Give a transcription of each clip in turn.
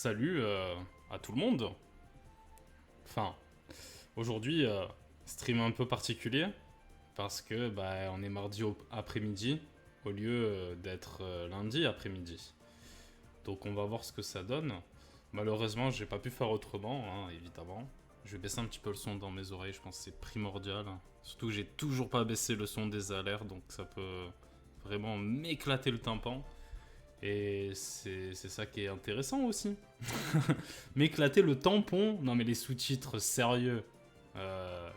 Salut à tout le monde. Enfin, aujourd'hui, stream un peu particulier parce que on est mardi après-midi au lieu d'être lundi après-midi. Donc on va voir ce que ça donne. Malheureusement, j'ai pas pu faire autrement, hein, évidemment. Je vais baisser un petit peu le son dans mes oreilles, je pense que c'est primordial. Surtout que j'ai toujours pas baissé le son des alertes, donc ça peut vraiment m'éclater le tympan. Et c'est ça qui est intéressant aussi. M'éclater le tampon. Non mais les sous-titres, sérieux.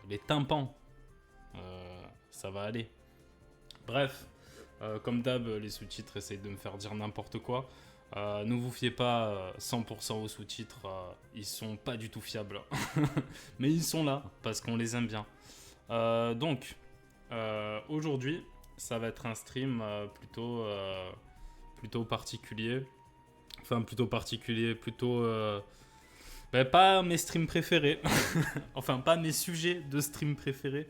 Les tympans. Ça va aller. Bref, comme d'hab, les sous-titres essayent de me faire dire n'importe quoi. Ne vous fiez pas 100% aux sous-titres, ils sont pas du tout fiables. Mais ils sont là, parce qu'on les aime bien. Aujourd'hui, ça va être un stream plutôt particulier. Enfin, plutôt particulier, pas mes streams préférés. Enfin, pas mes sujets de stream préférés.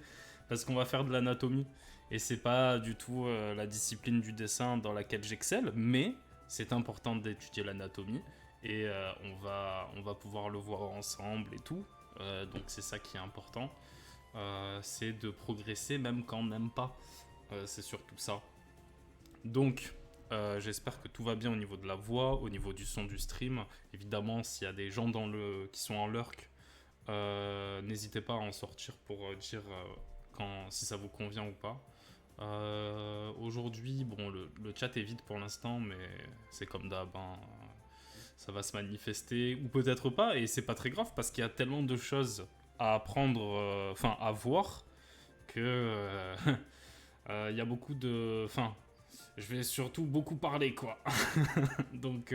Parce qu'on va faire de l'anatomie. Et c'est pas du tout la discipline du dessin dans laquelle j'excelle. Mais c'est important d'étudier l'anatomie. Et on va pouvoir le voir ensemble et tout. Donc c'est ça qui est important. C'est de progresser même quand on n'aime pas. C'est surtout ça. Donc, j'espère que tout va bien au niveau de la voix, au niveau du son du stream. Évidemment, s'il y a des gens qui sont en lurk, n'hésitez pas à en sortir pour dire si ça vous convient ou pas. Aujourd'hui, bon, le chat est vide pour l'instant, mais c'est comme d'hab, hein, ça va se manifester, ou peut-être pas, et c'est pas très grave parce qu'il y a tellement de choses à apprendre, enfin à voir, que il y a beaucoup de. Enfin, je vais surtout beaucoup parler, quoi. Donc,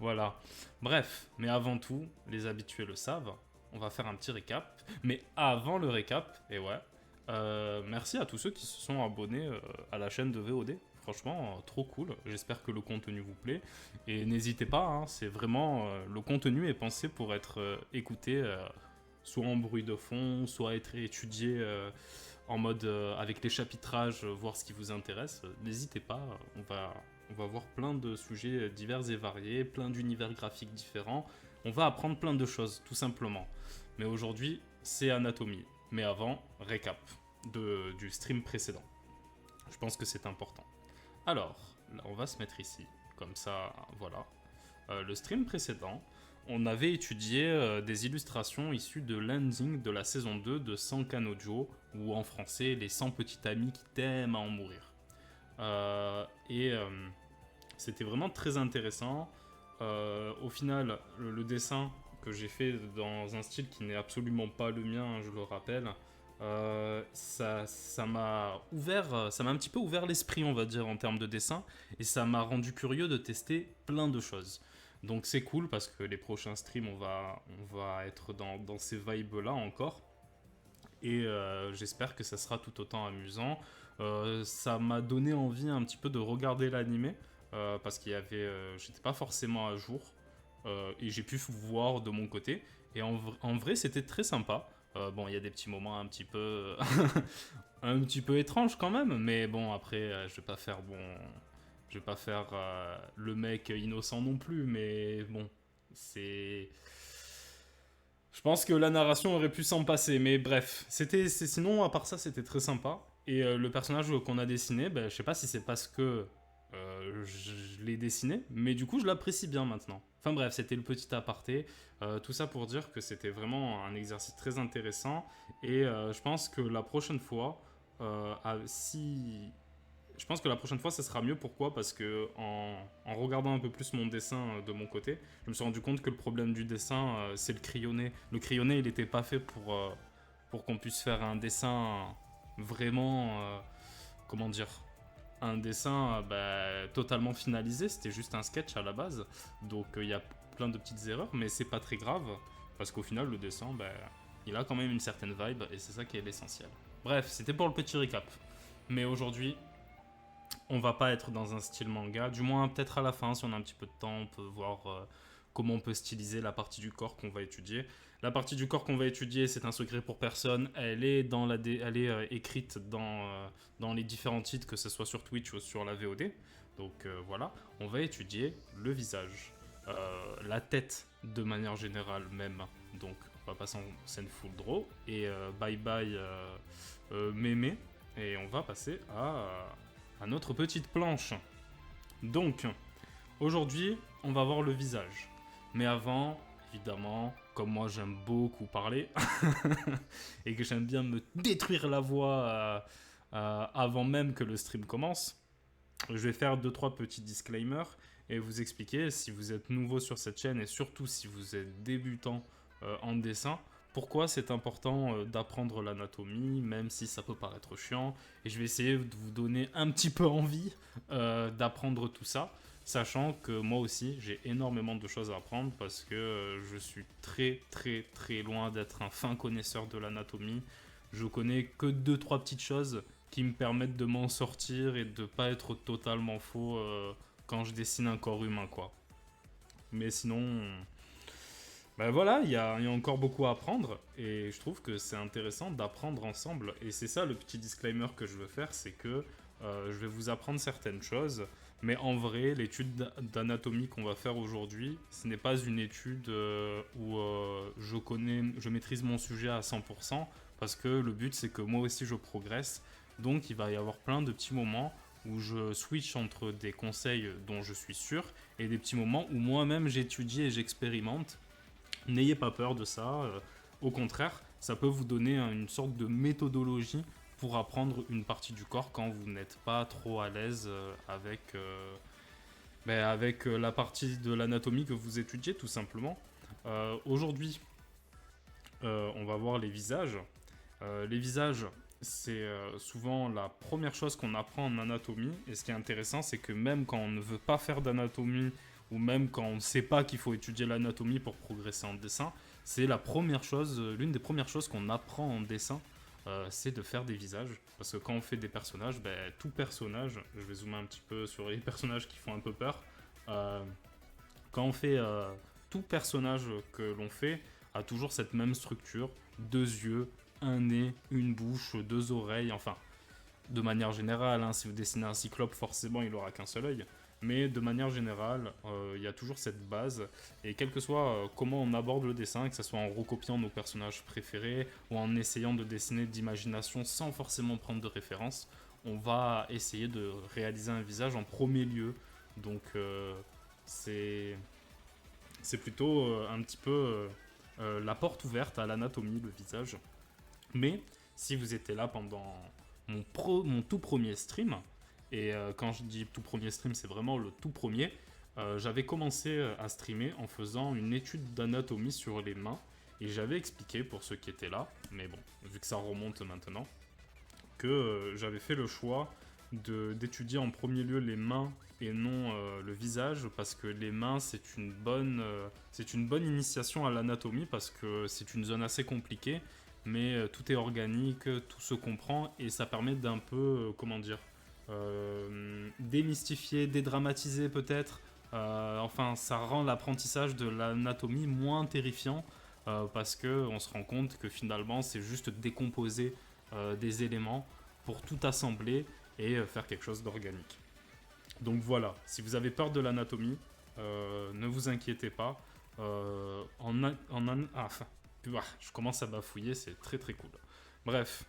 voilà. Bref, mais avant tout, les habitués le savent, on va faire un petit récap. Mais avant le récap, et ouais, merci à tous ceux qui se sont abonnés à la chaîne de VOD. Franchement, trop cool. J'espère que le contenu vous plaît. Et n'hésitez pas, hein, c'est vraiment. Le contenu est pensé pour être écouté, soit en bruit de fond, soit être étudié en mode avec les chapitrages, voir ce qui vous intéresse. N'hésitez pas, on va voir plein de sujets divers et variés, plein d'univers graphiques différents. On va apprendre plein de choses, tout simplement. Mais aujourd'hui, c'est anatomie. Mais avant, récap du stream précédent. Je pense que c'est important. Alors, là, on va se mettre ici. Comme ça, voilà. Le stream précédent, on avait étudié des illustrations issues de l'ending de la saison 2 de Sankanojo, ou en français, les 100 petits amis qui t'aiment à en mourir. C'était vraiment très intéressant. Au final, le dessin que j'ai fait dans un style qui n'est absolument pas le mien, hein, je le rappelle, ça m'a ouvert, ça m'a un petit peu ouvert l'esprit, on va dire, en termes de dessin, et ça m'a rendu curieux de tester plein de choses. Donc c'est cool parce que les prochains streams, on va être dans ces vibes-là encore. Et j'espère que ça sera tout autant amusant. Ça m'a donné envie un petit peu de regarder l'animé parce qu'il y avait, j'étais pas forcément à jour et j'ai pu voir de mon côté. Et en vrai, c'était très sympa. Bon, il y a des petits moments un petit peu, un petit peu étranges quand même, mais bon, après, je vais pas faire le mec innocent non plus, mais bon, c'est. Je pense que la narration aurait pu s'en passer, mais bref. Sinon, à part ça, c'était très sympa. Et le personnage qu'on a dessiné, je sais pas si c'est parce que je l'ai dessiné, mais du coup, je l'apprécie bien maintenant. Enfin bref, c'était le petit aparté. Tout ça pour dire que c'était vraiment un exercice très intéressant. Et je pense que la prochaine fois, si je pense que la prochaine fois, ça sera mieux. Pourquoi? Parce que en regardant un peu plus mon dessin de mon côté, je me suis rendu compte que le problème du dessin, c'est le crayonné. Le crayonné, il n'était pas fait pour qu'on puisse faire un dessin vraiment, comment dire, un dessin totalement finalisé. C'était juste un sketch à la base. Donc il y a plein de petites erreurs, mais c'est pas très grave. Parce qu'au final, le dessin, il a quand même une certaine vibe et c'est ça qui est l'essentiel. Bref, c'était pour le petit récap. Mais aujourd'hui, on va pas être dans un style manga, du moins peut-être à la fin, si on a un petit peu de temps, on peut voir comment on peut styliser la partie du corps qu'on va étudier. La partie du corps qu'on va étudier, c'est un secret pour personne, elle est, elle est écrite dans les différents titres, que ce soit sur Twitch ou sur la VOD. Donc voilà, on va étudier le visage. la tête de manière générale même. Donc on va passer en scène full draw et bye bye mémé et on va passer à notre petite planche. Donc aujourd'hui on va voir le visage. Mais avant, évidemment, comme moi j'aime beaucoup parler et que j'aime bien me détruire la voix avant même que le stream commence, je vais faire 2-3 petits disclaimers et vous expliquer si vous êtes nouveau sur cette chaîne et surtout si vous êtes débutant en dessin, pourquoi c'est important d'apprendre l'anatomie, même si ça peut paraître chiant. Et je vais essayer de vous donner un petit peu envie d'apprendre tout ça, sachant que moi aussi j'ai énormément de choses à apprendre parce que je suis très très très loin d'être un fin connaisseur de l'anatomie. Je connais que 2-3 petites choses qui me permettent de m'en sortir et de pas être totalement faux quand je dessine un corps humain, quoi. Mais sinon, ben voilà, il y a encore beaucoup à apprendre et je trouve que c'est intéressant d'apprendre ensemble. Et c'est ça le petit disclaimer que je veux faire, c'est que je vais vous apprendre certaines choses, mais en vrai, l'étude d'anatomie qu'on va faire aujourd'hui, ce n'est pas une étude où je maîtrise mon sujet à 100%, parce que le but c'est que moi aussi je progresse. Donc il va y avoir plein de petits moments où je switch entre des conseils dont je suis sûr et des petits moments où moi-même j'étudie et j'expérimente. N'ayez pas peur de ça, au contraire, ça peut vous donner une sorte de méthodologie pour apprendre une partie du corps quand vous n'êtes pas trop à l'aise avec la partie de l'anatomie que vous étudiez tout simplement. Aujourd'hui, on va voir les visages. Les visages, c'est souvent la première chose qu'on apprend en anatomie. Et ce qui est intéressant, c'est que même quand on ne veut pas faire d'anatomie, ou même quand on ne sait pas qu'il faut étudier l'anatomie pour progresser en dessin, c'est la première chose, l'une des premières choses qu'on apprend en dessin, c'est de faire des visages. Parce que quand on fait des personnages, tout personnage, je vais zoomer un petit peu sur les personnages qui font un peu peur, quand on fait tout personnage que l'on fait, a toujours cette même structure, 2 yeux, un nez, une bouche, 2 oreilles, enfin, de manière générale, hein, si vous dessinez un cyclope, forcément il n'aura qu'un seul œil, mais de manière générale, il y a toujours cette base, et quel que soit comment on aborde le dessin, que ce soit en recopiant nos personnages préférés, ou en essayant de dessiner d'imagination sans forcément prendre de référence, on va essayer de réaliser un visage en premier lieu, donc c'est plutôt un petit peu la porte ouverte à l'anatomie, le visage. Mais si vous étiez là pendant mon tout premier stream, et quand je dis tout premier stream, c'est vraiment le tout premier, j'avais commencé à streamer en faisant une étude d'anatomie sur les mains, et j'avais expliqué pour ceux qui étaient là, mais bon, vu que ça remonte maintenant, que j'avais fait le choix d'étudier en premier lieu les mains et non le visage, parce que les mains c'est une bonne initiation à l'anatomie, parce que c'est une zone assez compliquée, mais tout est organique, tout se comprend, et ça permet d'un peu, comment dire, démystifier, dédramatiser peut-être, enfin ça rend l'apprentissage de l'anatomie moins terrifiant, parce qu'on se rend compte que finalement c'est juste décomposer des éléments pour tout assembler et faire quelque chose d'organique. Donc voilà, si vous avez peur de l'anatomie, ne vous inquiétez pas. Je commence à bafouiller, c'est très très cool. Bref,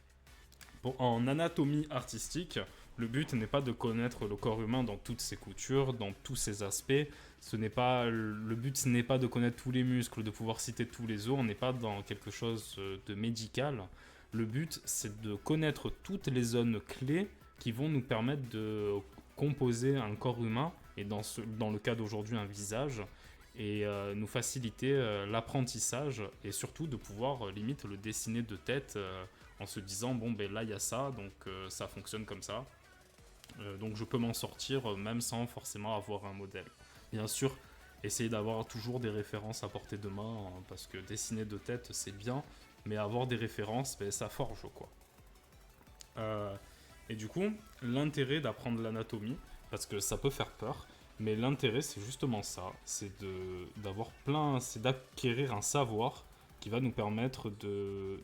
en anatomie artistique, le but n'est pas de connaître le corps humain dans toutes ses coutures, dans tous ses aspects. Le but ce n'est pas de connaître tous les muscles, de pouvoir citer tous les os. On n'est pas dans quelque chose de médical. Le but, c'est de connaître toutes les zones clés qui vont nous permettre de composer un corps humain, et dans le cas d'aujourd'hui un visage, et nous faciliter l'apprentissage, et surtout de pouvoir limite le dessiner de tête en se disant bon ben là il y a ça, donc ça fonctionne comme ça, donc je peux m'en sortir même sans forcément avoir un modèle. Bien sûr, essayez d'avoir toujours des références à portée de main, hein, parce que dessiner de tête c'est bien, mais avoir des références, ça forge quoi. Et du coup, l'intérêt d'apprendre l'anatomie, parce que ça peut faire peur, mais l'intérêt c'est justement ça, c'est d'acquérir un savoir qui va nous permettre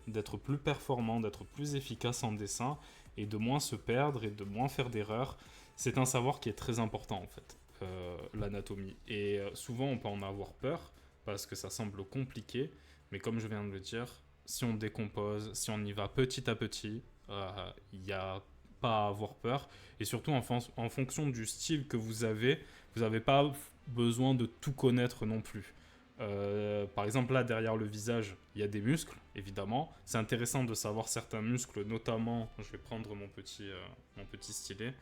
d'être plus performant, d'être plus efficace en dessin, et de moins se perdre et de moins faire d'erreurs. C'est un savoir qui est très important en fait. l'anatomie. Et souvent, on peut en avoir peur parce que ça semble compliqué, mais comme je viens de le dire, si on décompose, si on y va petit à petit, il n'y a pas à avoir peur. Et surtout, en fonction du style que vous n'avez pas besoin de tout connaître non plus. Par exemple, là, derrière le visage, il y a des muscles, évidemment. C'est intéressant de savoir certains muscles, notamment, je vais prendre mon petit stylet.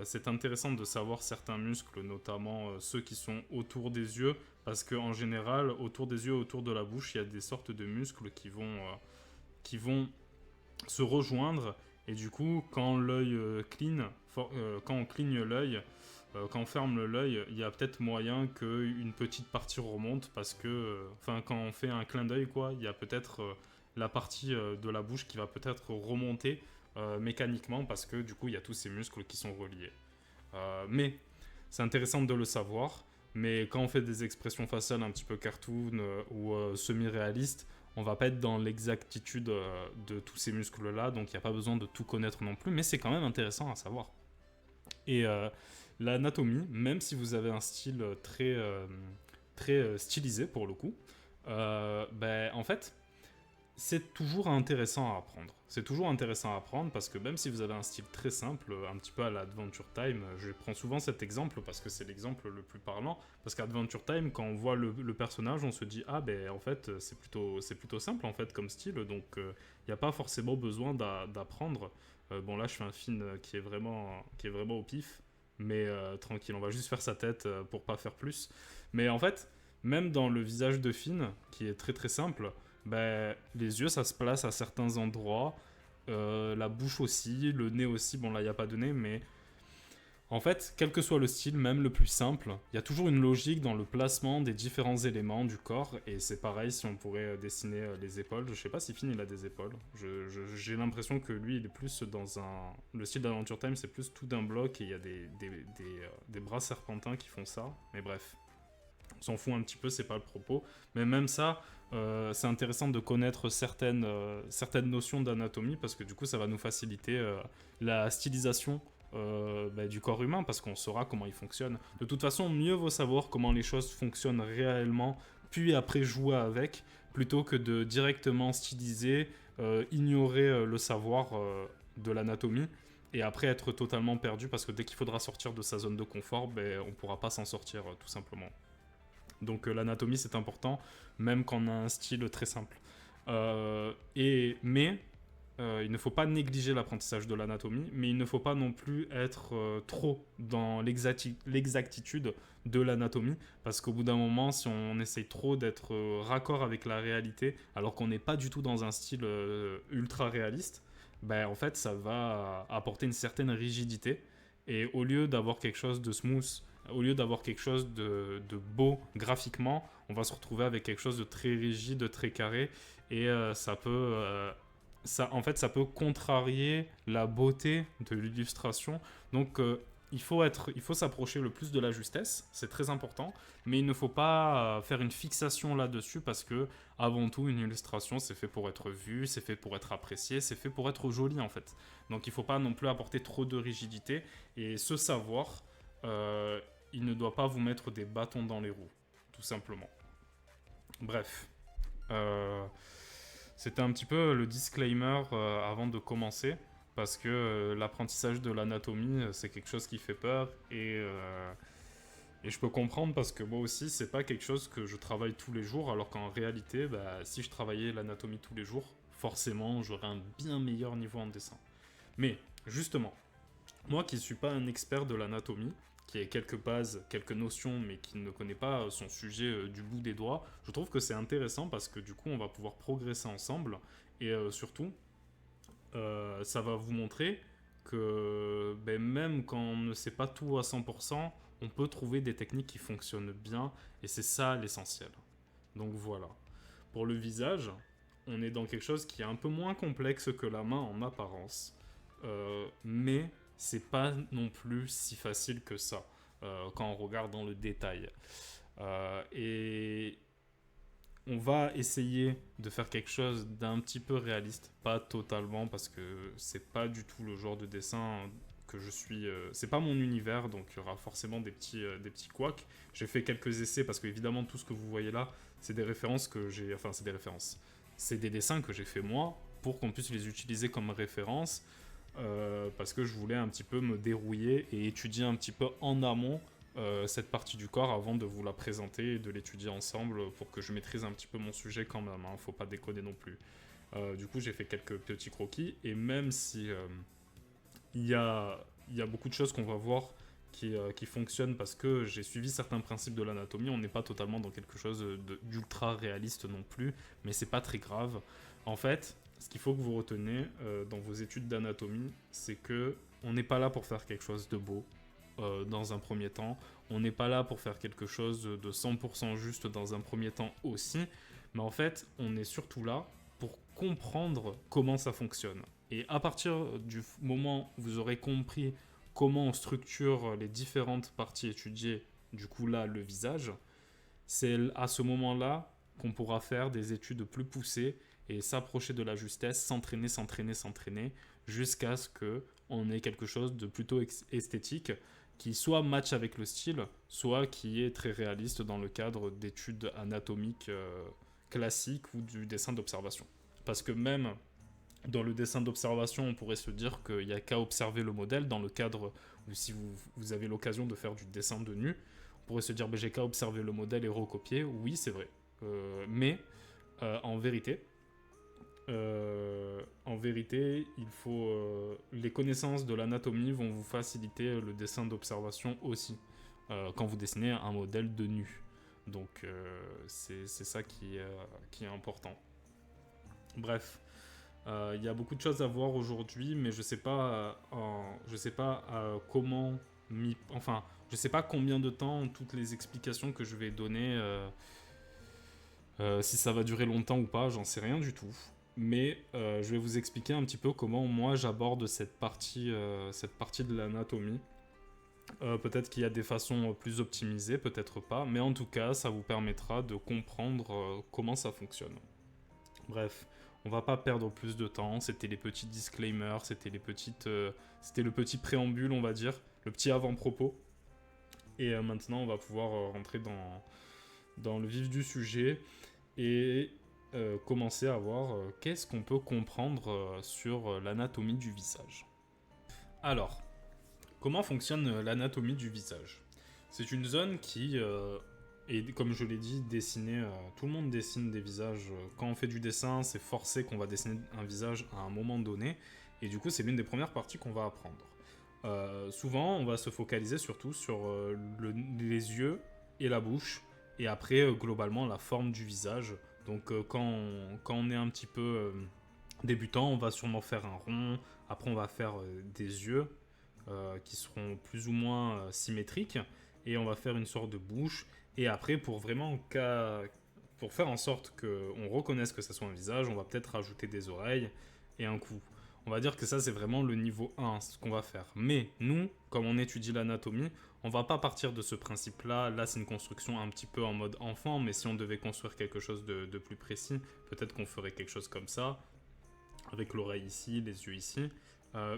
C'est intéressant de savoir certains muscles, notamment ceux qui sont autour des yeux, parce qu'en général, autour des yeux, autour de la bouche, il y a des sortes de muscles qui vont se rejoindre. Et du coup, quand l'œil quand on cligne l'œil, quand on ferme l'œil, il y a peut-être moyen qu'une petite partie remonte parce que, enfin, quand on fait un clin d'œil, quoi, il y a peut-être la partie de la bouche qui va peut-être remonter mécaniquement parce que du coup, il y a tous ces muscles qui sont reliés. Mais c'est intéressant de le savoir. Mais quand on fait des expressions faciales un petit peu cartoon ou semi-réalistes, on va pas être dans l'exactitude de tous ces muscles-là, donc il n'y a pas besoin de tout connaître non plus, mais c'est quand même intéressant à savoir. Et l'anatomie, même si vous avez un style très stylisé pour le coup, ben, en fait, c'est toujours intéressant à apprendre. C'est toujours intéressant à apprendre parce que même si vous avez un style très simple, un petit peu à l'Adventure Time, je prends souvent cet exemple parce que c'est l'exemple le plus parlant. Parce qu'Adventure Time, quand on voit le personnage, on se dit ah ben en fait c'est plutôt simple en fait comme style, donc il n'y a pas forcément besoin d'apprendre. Bon là je fais un film qui est vraiment au pif, mais tranquille, on va juste faire sa tête pour pas faire plus. Mais en fait, même dans le visage de Finn, qui est très très simple, ben, les yeux, ça se place à certains endroits. La bouche aussi, le nez aussi. Bon, là, il n'y a pas de nez, mais en fait, quel que soit le style, même le plus simple, il y a toujours une logique dans le placement des différents éléments du corps. Et c'est pareil si on pourrait dessiner les épaules. Je sais pas si Finn, il a des épaules. J'ai l'impression que lui, il est plus dans un... Le style d'Adventure Time, c'est plus tout d'un bloc et il y a des bras serpentins qui font ça. Mais bref, on s'en fout un petit peu, c'est pas le propos. Mais même ça, c'est intéressant de connaître certaines notions d'anatomie parce que du coup, ça va nous faciliter la stylisation du corps humain parce qu'on saura comment il fonctionne. De toute façon, mieux vaut savoir comment les choses fonctionnent réellement, puis après jouer avec, plutôt que de directement styliser, ignorer le savoir de l'anatomie et après être totalement perdu parce que dès qu'il faudra sortir de sa zone de confort, ben, on pourra pas s'en sortir tout simplement. Donc l'anatomie c'est important, même quand on a un style très simple. Mais il ne faut pas négliger l'apprentissage de l'anatomie, mais il ne faut pas non plus être trop dans l'exactitude de l'anatomie, parce qu'au bout d'un moment, si on essaye trop d'être raccord avec la réalité, alors qu'on n'est pas du tout dans un style ultra réaliste, ben, en fait, ça va apporter une certaine rigidité. Et au lieu d'avoir quelque chose de smooth, au lieu d'avoir quelque chose de beau graphiquement, on va se retrouver avec quelque chose de très rigide, de très carré, et en fait, ça peut contrarier la beauté de l'illustration. Donc, il faut s'approcher le plus de la justesse, c'est très important, mais il ne faut pas faire une fixation là-dessus parce que, avant tout, une illustration, c'est fait pour être vue, c'est fait pour être apprécié, c'est fait pour être joli en fait. Donc, il ne faut pas non plus apporter trop de rigidité et ce savoir, il ne doit pas vous mettre des bâtons dans les roues, tout simplement. Bref. C'était un petit peu le disclaimer avant de commencer, parce que l'apprentissage de l'anatomie, c'est quelque chose qui fait peur, et je peux comprendre parce que moi aussi, c'est pas quelque chose que je travaille tous les jours, alors qu'en réalité, bah, si je travaillais l'anatomie tous les jours, forcément, j'aurais un bien meilleur niveau en dessin. Mais, justement, moi qui ne suis pas un expert de l'anatomie, qui a quelques bases, quelques notions, mais qui ne connaît pas son sujet du bout des doigts, je trouve que c'est intéressant parce que du coup on va pouvoir progresser ensemble et surtout ça va vous montrer que ben, même quand on ne sait pas tout à 100%, on peut trouver des techniques qui fonctionnent bien et c'est ça l'essentiel. Donc voilà. Pour le visage, on est dans quelque chose qui est un peu moins complexe que la main en apparence, mais c'est pas non plus si facile que ça quand on regarde dans le détail. Et on va essayer de faire quelque chose d'un petit peu réaliste, pas totalement parce que c'est pas du tout le genre de dessin que je suis... c'est pas mon univers, donc il y aura forcément des petits couacs. J'ai fait quelques essais, parce que évidemment tout ce que vous voyez là, c'est des références que j'ai... Enfin, c'est des références. C'est des dessins que j'ai fait moi, pour qu'on puisse les utiliser comme référence, parce que je voulais un petit peu me dérouiller et étudier un petit peu en amont cette partie du corps avant de vous la présenter et de l'étudier ensemble pour que je maîtrise un petit peu mon sujet quand même, hein, faut pas déconner non plus. Du coup, j'ai fait quelques petits croquis, et même si il y a beaucoup de choses qu'on va voir qui fonctionnent parce que j'ai suivi certains principes de l'anatomie, on n'est pas totalement dans quelque chose d'ultra réaliste non plus, mais c'est pas très grave. En fait, ce qu'il faut que vous reteniez dans vos études d'anatomie, c'est que on n'est pas là pour faire quelque chose de beau dans un premier temps, on n'est pas là pour faire quelque chose de 100% juste dans un premier temps aussi, mais en fait, on est surtout là pour comprendre comment ça fonctionne. Et à partir du moment où vous aurez compris comment on structure les différentes parties étudiées, du coup là, le visage, c'est à ce moment-là qu'on pourra faire des études plus poussées et s'approcher de la justesse, s'entraîner, jusqu'à ce qu'on ait quelque chose de plutôt esthétique, qui soit match avec le style, soit qui est très réaliste dans le cadre d'études anatomiques classiques ou du dessin d'observation. Parce que même dans le dessin d'observation, on pourrait se dire qu'il n'y a qu'à observer le modèle, dans le cadre où si vous avez l'occasion de faire du dessin de nu, on pourrait se dire j'ai qu'à observer le modèle et recopier. Oui, c'est vrai. Mais en vérité, il faut les connaissances de l'anatomie vont vous faciliter le dessin d'observation aussi quand vous dessinez un modèle de nu. Donc c'est ça qui est important. Bref, il y a beaucoup de choses à voir aujourd'hui, mais je sais pas comment enfin, je sais pas combien de temps toutes les explications que je vais donner, si ça va durer longtemps ou pas, j'en sais rien du tout. Mais je vais vous expliquer un petit peu comment moi j'aborde cette partie de l'anatomie. Peut-être qu'il y a des façons plus optimisées, peut-être pas, mais en tout cas, ça vous permettra de comprendre comment ça fonctionne. Bref, on va pas perdre plus de temps, c'était les petits disclaimers, c'était le petit préambule, on va dire, le petit avant-propos. Et maintenant, on va pouvoir rentrer dans le vif du sujet et commencer à voir qu'est-ce qu'on peut comprendre sur l'anatomie du visage. Alors, comment fonctionne l'anatomie du visage ? C'est une zone qui est, comme je l'ai dit, dessinée. Tout le monde dessine des visages. Quand on fait du dessin, c'est forcé qu'on va dessiner un visage à un moment donné. Et du coup, c'est l'une des premières parties qu'on va apprendre. Souvent, on va se focaliser surtout sur les yeux et la bouche. Et après, globalement, la forme du visage. Donc, quand on est un petit peu débutant, on va sûrement faire un rond. Après, on va faire des yeux qui seront plus ou moins symétriques. Et on va faire une sorte de bouche. Et après, pour faire en sorte qu'on reconnaisse que ça soit un visage, on va peut-être rajouter des oreilles et un cou. On va dire que ça, c'est vraiment le niveau 1, ce qu'on va faire. Mais nous, comme on étudie l'anatomie, on va pas partir de ce principe-là. Là, c'est une construction un petit peu en mode enfant, mais si on devait construire quelque chose de plus précis, peut-être qu'on ferait quelque chose comme ça, avec l'oreille ici, les yeux ici.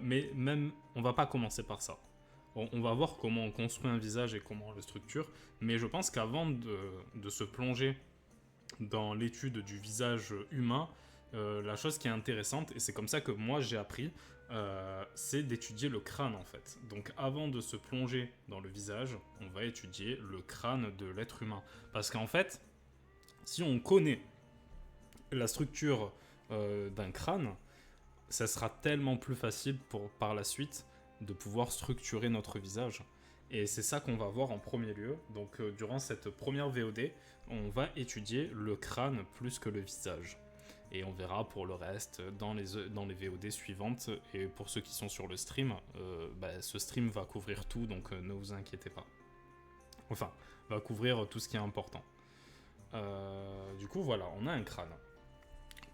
Mais même, on va pas commencer par ça. On va voir comment on construit un visage et comment on le structure, mais je pense qu'avant de se plonger dans l'étude du visage humain, la chose qui est intéressante, et c'est comme ça que moi j'ai appris, c'est d'étudier le crâne en fait. Donc avant de se plonger dans le visage, on va étudier le crâne de l'être humain. Parce qu'en fait, si on connaît la structure d'un crâne, ça sera tellement plus facile par la suite de pouvoir structurer notre visage. Et c'est ça qu'on va voir en premier lieu. Donc durant cette première VOD, on va étudier le crâne plus que le visage. Et on verra pour le reste dans les VOD suivantes. Et pour ceux qui sont sur le stream, ce stream va couvrir tout, donc ne vous inquiétez pas. Enfin, va couvrir tout ce qui est important. Du coup, voilà, on a un crâne.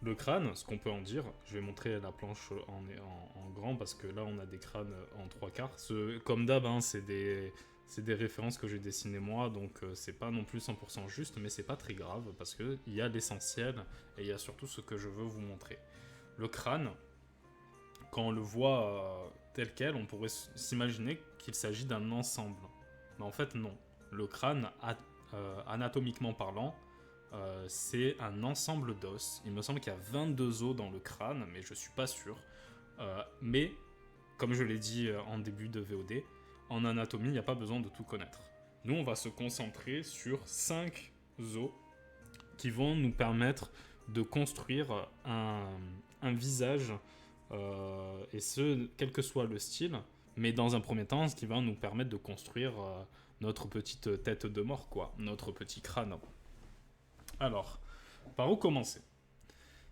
Le crâne, ce qu'on peut en dire, je vais montrer la planche en grand parce que là on a des crânes en 3/4. Comme d'hab, hein, c'est des références que j'ai dessinées moi, donc c'est pas non plus 100% juste, mais c'est pas très grave parce qu'il y a l'essentiel et il y a surtout ce que je veux vous montrer. Le crâne, quand on le voit tel quel, on pourrait s'imaginer qu'il s'agit d'un ensemble. Mais en fait, non. Le crâne, anatomiquement parlant, c'est un ensemble d'os. Il me semble qu'il y a 22 os dans le crâne, mais je suis pas sûr. Mais, comme je l'ai dit en début de VOD, en anatomie, il n'y a pas besoin de tout connaître. Nous, on va se concentrer sur 5 os qui vont nous permettre de construire un visage, et ce, quel que soit le style, mais dans un premier temps, ce qui va nous permettre de construire notre petite tête de mort, quoi, notre petit crâne. Alors, par où commencer?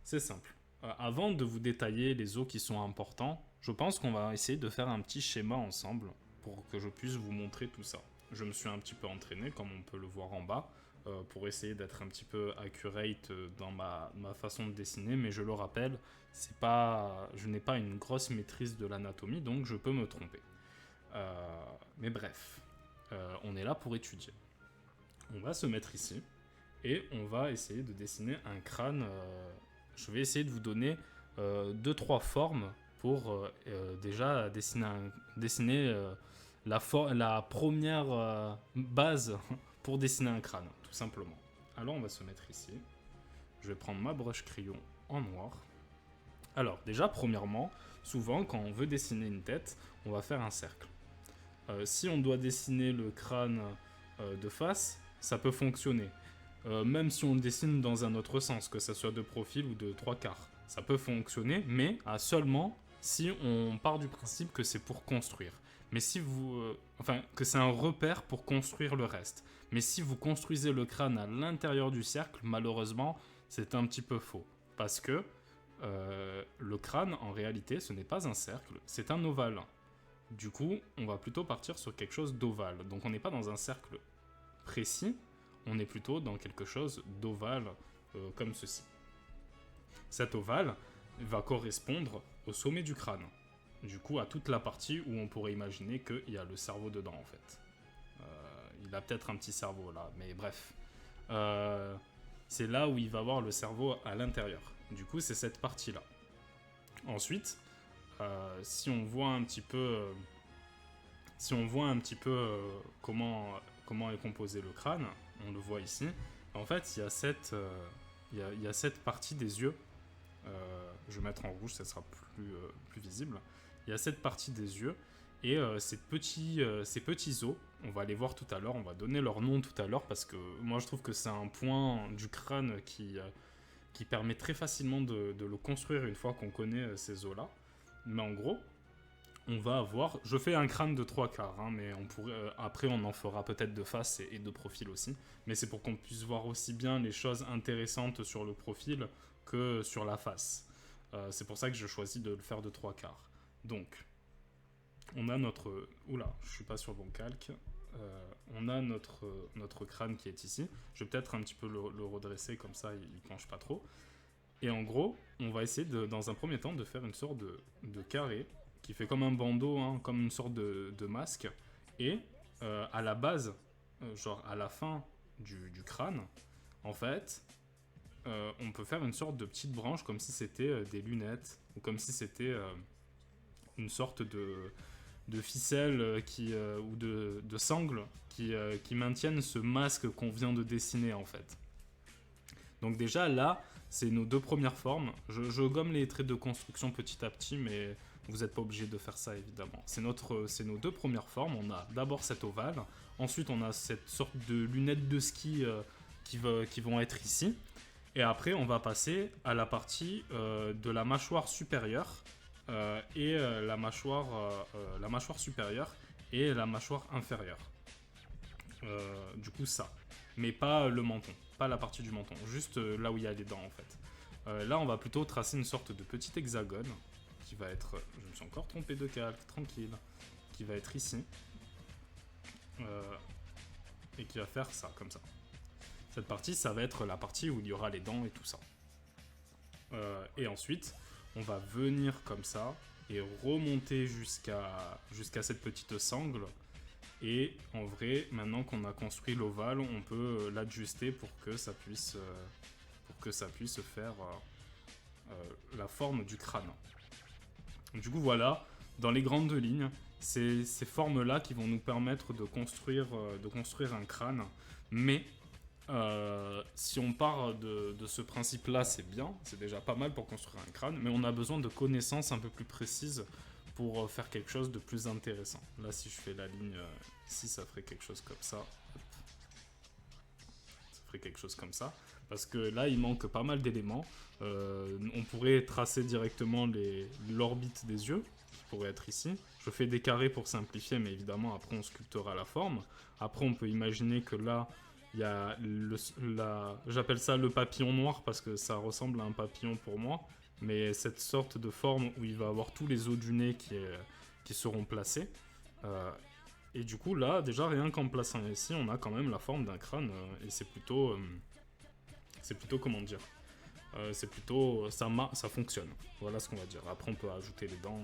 C'est simple. Avant de vous détailler les os qui sont importants, je pense qu'on va essayer de faire un petit schéma ensemble pour que je puisse vous montrer tout ça. Je me suis un petit peu entraîné, comme on peut le voir en bas, pour essayer d'être un petit peu accurate dans ma façon de dessiner, mais je le rappelle, je n'ai pas une grosse maîtrise de l'anatomie, donc je peux me tromper. Mais bref, on est là pour étudier. On va se mettre ici, et on va essayer de dessiner un crâne. Je vais essayer de vous donner 2-3 formes pour déjà dessiner la première base pour dessiner un crâne, tout simplement. Alors on va se mettre ici. Je vais prendre ma broche crayon en noir. Alors déjà, premièrement, souvent quand on veut dessiner une tête, on va faire un cercle. Si on doit dessiner le crâne de face, ça peut fonctionner. Même si on le dessine dans un autre sens, que ce soit de profil ou de 3/4. Ça peut fonctionner, mais seulement si on part du principe que c'est pour construire. Mais si que c'est un repère pour construire le reste. Mais si vous construisez le crâne à l'intérieur du cercle, malheureusement, c'est un petit peu faux. Parce que le crâne, en réalité, ce n'est pas un cercle, c'est un ovale. Du coup, on va plutôt partir sur quelque chose d'ovale. Donc on n'est pas dans un cercle précis, on est plutôt dans quelque chose d'ovale, comme ceci. Cet ovale va correspondre au sommet du crâne. Du coup, à toute la partie où on pourrait imaginer qu'il y a le cerveau dedans, en fait. Il a peut-être un petit cerveau, là, mais bref. C'est là où il va avoir le cerveau à l'intérieur. Du coup, c'est cette partie-là. Ensuite, si on voit un petit peu... comment est composé le crâne, on le voit ici. En fait, il y a cette partie des yeux. Je vais mettre en rouge, ça sera plus visible. Il y a cette partie des yeux et ces petits os, on va les voir tout à l'heure, on va donner leur nom tout à l'heure parce que moi je trouve que c'est un point du crâne qui permet très facilement de le construire une fois qu'on connaît ces os-là. Mais en gros, on va avoir... Je fais un crâne de 3/4, hein, mais après on en fera peut-être de face et de profil aussi. Mais c'est pour qu'on puisse voir aussi bien les choses intéressantes sur le profil que sur la face. C'est pour ça que je choisis de le faire de 3/4. Donc, on a notre... Oula, je suis pas sur le bon calque. On a notre crâne qui est ici. Je vais peut-être un petit peu le redresser, comme ça il penche pas trop. Et en gros, on va essayer dans un premier temps de faire une sorte de carré qui fait comme un bandeau, hein, comme une sorte de masque. Et à la base, genre à la fin du crâne, en fait, on peut faire une sorte de petite branche comme si c'était des lunettes, ou comme si c'était une sorte de ficelle ou de sangle qui maintiennent ce masque qu'on vient de dessiner, en fait. Donc déjà, là, c'est nos deux premières formes. Je gomme les traits de construction petit à petit, mais vous n'êtes pas obligé de faire ça, évidemment. C'est nos deux premières formes. On a d'abord cet ovale. Ensuite, on a cette sorte de lunettes de ski qui vont être ici. Et après, on va passer à la partie de la mâchoire supérieure et la mâchoire supérieure et la mâchoire inférieure. Du coup, ça. Mais pas le menton. Pas la partie du menton. Juste là où il y a les dents, en fait. Là, on va plutôt tracer une sorte de petit hexagone qui va être... Je me suis encore trompé de calque, tranquille. Qui va être ici. Et qui va faire ça, comme ça. Cette partie, ça va être la partie où il y aura les dents et tout ça. Et ensuite, on va venir comme ça et remonter jusqu'à cette petite sangle. Et en vrai, maintenant qu'on a construit l'ovale, on peut l'adjuster pour que ça puisse faire la forme du crâne. Du coup, voilà, dans les grandes lignes, c'est ces formes-là qui vont nous permettre de construire un crâne. Mais si on part de ce principe-là, c'est bien, c'est déjà pas mal pour construire un crâne, mais on a besoin de connaissances un peu plus précises pour faire quelque chose de plus intéressant. Là, si je fais la ligne ici, ça ferait quelque chose comme ça. Ça ferait quelque chose comme ça. Parce que là, il manque pas mal d'éléments. On pourrait tracer directement l'orbite des yeux, qui pourrait être ici. Je fais des carrés pour simplifier, mais évidemment, après, on sculptera la forme. Après, on peut imaginer que là, il y a j'appelle ça le papillon noir parce que ça ressemble à un papillon pour moi. Mais cette sorte de forme où il va avoir tous les os du nez qui seront placés. Et du coup, là, déjà, rien qu'en plaçant ici, on a quand même la forme d'un crâne. Et c'est plutôt, comment dire, c'est plutôt, ça fonctionne. Voilà ce qu'on va dire. Après, on peut ajouter les dents.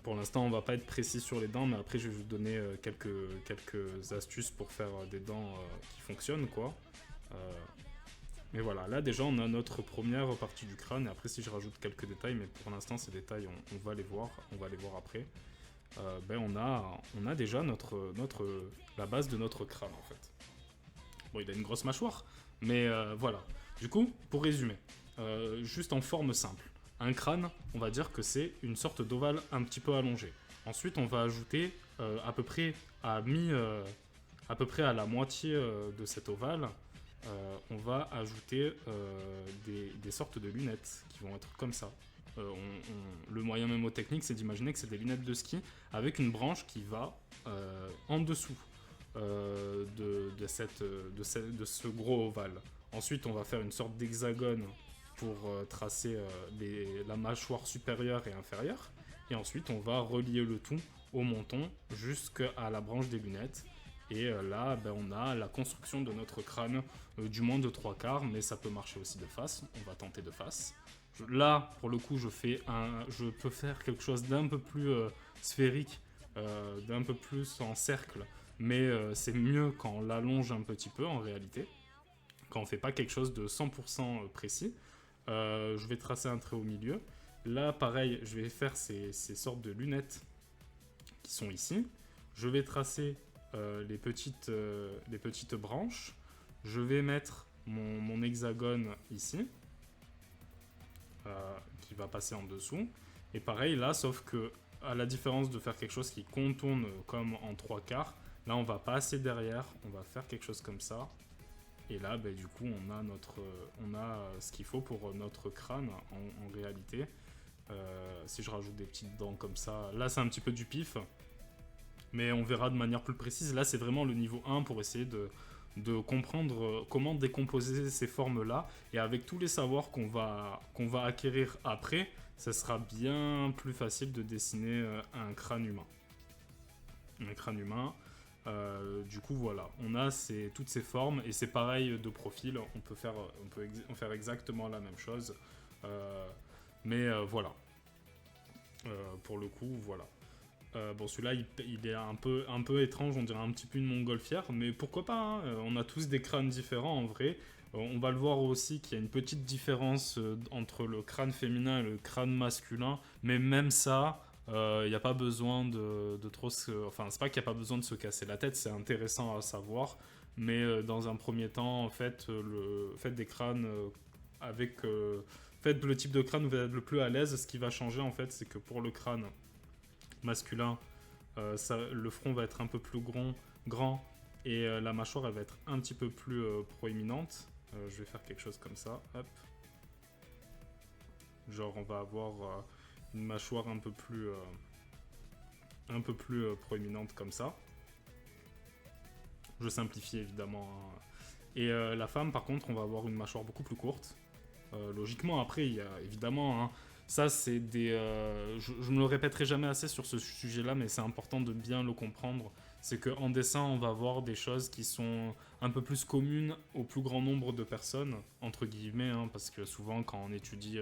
Pour l'instant, on va pas être précis sur les dents, mais après, je vais vous donner quelques astuces pour faire des dents qui fonctionnent, quoi. Mais voilà, là déjà on a notre première partie du crâne, et après si je rajoute quelques détails, mais pour l'instant ces détails on va les voir après, on a déjà la base de notre crâne en fait. Bon, il a une grosse mâchoire, mais voilà. Du coup, pour résumer, juste en forme simple, un crâne, on va dire que c'est une sorte d'ovale un petit peu allongé. Ensuite on va ajouter à peu près à la moitié de cet ovale, on va ajouter des sortes de lunettes qui vont être comme ça. Le moyen mémotechnique, c'est d'imaginer que c'est des lunettes de ski avec une branche qui va en dessous de ce gros ovale. Ensuite, on va faire une sorte d'hexagone pour tracer la mâchoire supérieure et inférieure. Et ensuite, on va relier le tout au menton jusqu'à la branche des lunettes. Et là, on a la construction de notre crâne, du moins de 3/4, mais ça peut marcher aussi de face. On va tenter de face. Là, pour le coup, je peux faire quelque chose d'un peu plus sphérique, d'un peu plus en cercle, mais c'est mieux quand on l'allonge un petit peu en réalité, quand on fait pas quelque chose de 100% précis. Je vais tracer un trait au milieu. Là, pareil, je vais faire ces sortes de lunettes qui sont ici. Je vais tracer les petites branches. Je vais mettre mon hexagone ici, qui va passer en dessous. Et pareil là, sauf que à la différence de faire quelque chose qui contourne comme en 3/4, là on va passer derrière, on va faire quelque chose comme ça. Et là, du coup, on a ce qu'il faut pour notre crâne en réalité. Si je rajoute des petites dents comme ça, là c'est un petit peu du pif, mais on verra de manière plus précise. Là, c'est vraiment le niveau 1 pour essayer de comprendre comment décomposer ces formes-là. Et avec tous les savoirs qu'on va acquérir après, ça sera bien plus facile de dessiner un crâne humain. Du coup, voilà, on a toutes ces formes, et c'est pareil de profil. On peut faire exactement la même chose. Mais voilà. Pour le coup, voilà. Bon, celui-là, il est un peu étrange, on dirait un petit peu une montgolfière, mais pourquoi pas, hein. On a tous des crânes différents en vrai. On va le voir aussi qu'il y a une petite différence entre le crâne féminin et le crâne masculin, mais même ça, il n'y a pas besoin de trop Enfin, c'est pas qu'il n'y a pas besoin de se casser la tête, c'est intéressant à savoir, mais dans un premier temps, faites des crânes faites le type de crâne où vous êtes le plus à l'aise. Ce qui va changer, en fait, c'est que pour le crâne masculin, le front va être un peu plus grand, et la mâchoire elle va être un petit peu plus proéminente. Je vais faire quelque chose comme ça, hop. Genre on va avoir une mâchoire un peu plus proéminente comme ça. Je simplifie évidemment, hein. Et la femme par contre, on va avoir une mâchoire beaucoup plus courte. Logiquement, après il y a évidemment, hein, ça, c'est je ne le répéterai jamais assez sur ce sujet-là, mais c'est important de bien le comprendre. C'est qu'en dessin, on va voir des choses qui sont un peu plus communes au plus grand nombre de personnes, entre guillemets, hein, parce que souvent, quand on étudie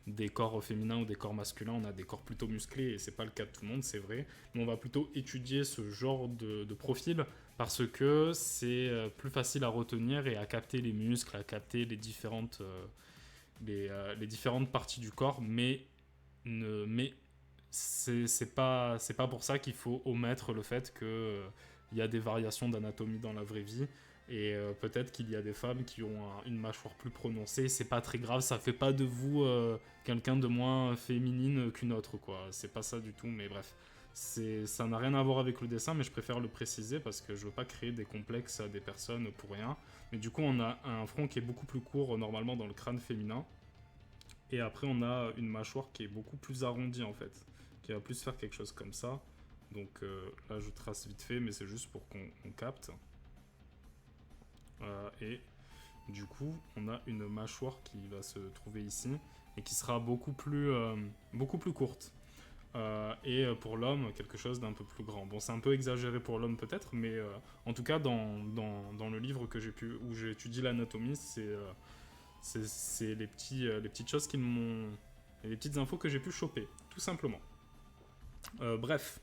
des corps féminins ou des corps masculins, on a des corps plutôt musclés, et c'est pas le cas de tout le monde, c'est vrai. Mais on va plutôt étudier ce genre de profil, parce que c'est plus facile à retenir et à capter les muscles, à capter les différentes parties du corps, mais c'est pas pour ça qu'il faut omettre le fait que il y a des variations d'anatomie dans la vraie vie. Et peut-être qu'il y a des femmes qui ont une mâchoire plus prononcée. C'est pas très grave, ça fait pas de vous quelqu'un de moins féminine qu'une autre, quoi. C'est pas ça du tout, mais bref. Ça n'a rien à voir avec le dessin, mais je préfère le préciser parce que je veux pas créer des complexes à des personnes pour rien. Mais du coup, on a un front qui est beaucoup plus court normalement dans le crâne féminin. Et après, on a une mâchoire qui est beaucoup plus arrondie en fait, qui va plus faire quelque chose comme ça. Donc là, je trace vite fait, mais c'est juste pour qu'on capte. Et du coup, on a une mâchoire qui va se trouver ici et qui sera beaucoup plus courte. Et pour l'homme, quelque chose d'un peu plus grand. Bon, c'est un peu exagéré pour l'homme peut-être, mais en tout cas, dans le livre que où j'ai étudié l'anatomie, c'est les petites choses qui m'ont... les petites infos que j'ai pu choper, tout simplement. Bref.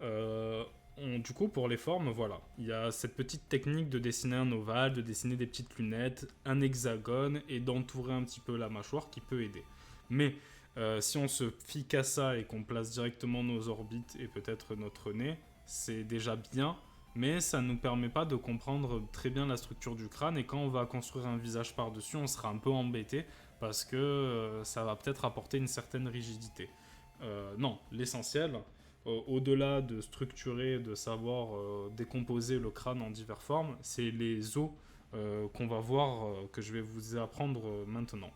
Du coup, pour les formes, voilà. Il y a cette petite technique de dessiner un ovale, de dessiner des petites lunettes, un hexagone et d'entourer un petit peu la mâchoire qui peut aider. Mais si on se fie qu'à ça et qu'on place directement nos orbites et peut-être notre nez, c'est déjà bien, mais ça ne nous permet pas de comprendre très bien la structure du crâne. Et quand on va construire un visage par-dessus, on sera un peu embêté parce que ça va peut-être apporter une certaine rigidité. Non, l'essentiel, au-delà de structurer, de savoir décomposer le crâne en diverses formes, c'est les os qu'on va voir, que je vais vous apprendre maintenant.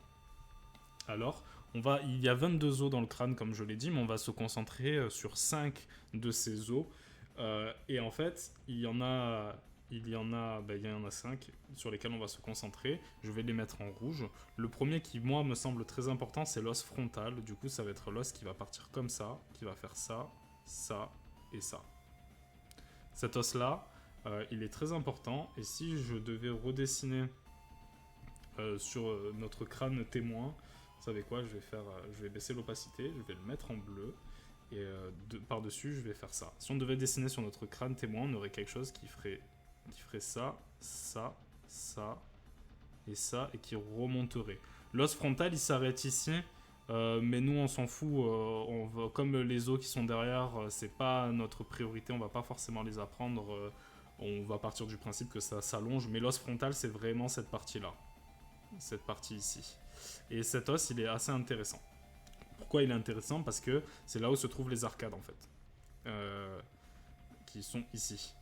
Alors, il y a 22 os dans le crâne, comme je l'ai dit, mais on va se concentrer sur 5 de ces os. Et en fait, il y en a 5 sur lesquels on va se concentrer. Je vais les mettre en rouge. Le premier qui, moi, me semble très important, c'est l'os frontal. Du coup, ça va être l'os qui va partir comme ça, qui va faire ça, ça et ça. Cet os-là, il est très important. Et si je devais redessiner sur notre crâne témoin, vous savez quoi, je vais baisser l'opacité, je vais le mettre en bleu. Et par-dessus, je vais faire ça. Si on devait dessiner sur notre crâne témoin, on aurait quelque chose qui ferait ça, ça, ça et ça, et qui remonterait. L'os frontal, il s'arrête ici, mais nous, on s'en fout. Comme les os qui sont derrière, c'est pas notre priorité, on va pas forcément les apprendre. On va partir du principe que ça s'allonge, mais l'os frontal, c'est vraiment cette partie-là. Cette partie ici. Et cet os, il est assez intéressant. Pourquoi il est intéressant? Parce que c'est là où se trouvent les arcades en fait, qui sont ici.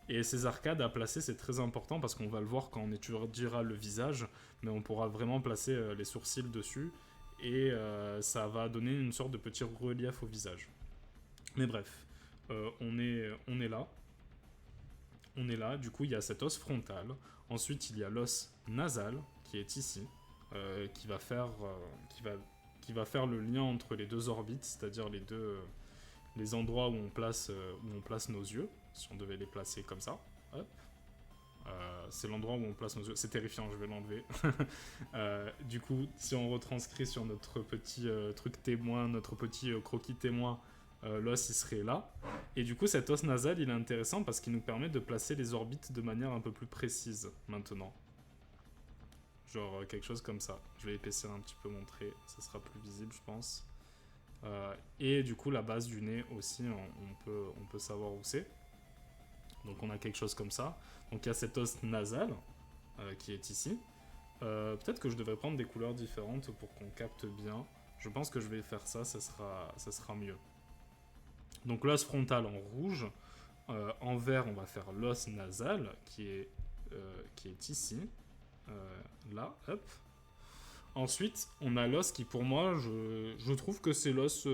Et ces arcades à placer, c'est très important parce qu'on va le voir quand on étudiera le visage, mais on pourra vraiment placer les sourcils dessus et ça va donner une sorte de petit relief au visage. Mais bref, on est là. On est là, du coup il y a cet os frontal. Ensuite il y a l'os nasal qui est ici, qui va faire le lien entre les deux orbites, c'est-à-dire les endroits où on place nos yeux, si on devait les placer comme ça. Hop. C'est l'endroit où on place nos yeux. C'est terrifiant, je vais l'enlever. Du coup, si on retranscrit sur notre petit truc témoin, notre petit croquis témoin, l'os il serait là. Et du coup, cet os nasal, il est intéressant parce qu'il nous permet de placer les orbites de manière un peu plus précise maintenant. Genre quelque chose comme ça. Je vais épaissir un petit peu mon trait, ça sera plus visible, je pense. Et du coup, la base du nez aussi, on peut savoir où c'est. Donc on a quelque chose comme ça. Donc il y a cet os nasal qui est ici. Peut-être que je devrais prendre des couleurs différentes pour qu'on capte bien. Je pense que je vais faire ça, ça sera mieux. Donc l'os frontal en rouge. En vert, on va faire l'os nasal qui est ici. Là, hop. Ensuite, on a l'os qui, pour moi, je trouve que c'est l'os...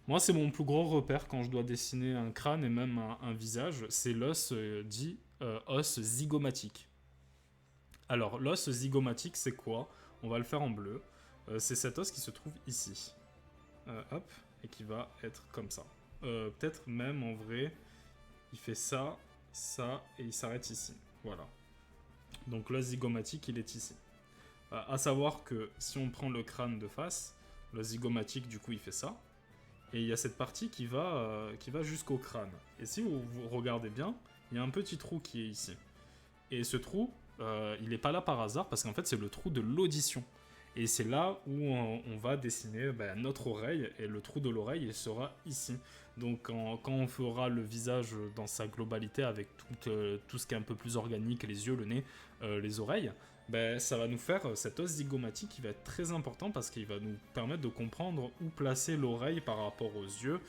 moi, c'est mon plus gros repère quand je dois dessiner un crâne et même un visage. C'est l'os dit os zygomatique. Alors, l'os zygomatique, c'est quoi? On va le faire en bleu. C'est cet os qui se trouve ici. Hop, et qui va être comme ça. Peut-être même, en vrai, il fait ça, ça, et il s'arrête ici. Voilà. Donc l'os zygomatique, il est ici. À savoir que si on prend le crâne de face, l'os zygomatique, du coup, il fait ça. Et il y a cette partie qui va jusqu'au crâne. Et si vous regardez bien, il y a un petit trou qui est ici. Et ce trou, il n'est pas là par hasard, parce qu'en fait, c'est le trou de l'audition. Et c'est là où on va dessiner notre oreille, et le trou de l'oreille il sera ici. Donc quand on fera le visage dans sa globalité avec tout ce qui est un peu plus organique, les yeux, le nez, les oreilles, ça va nous faire cet os zygomatique qui va être très important parce qu'il va nous permettre de comprendre où placer l'oreille par rapport aux yeux.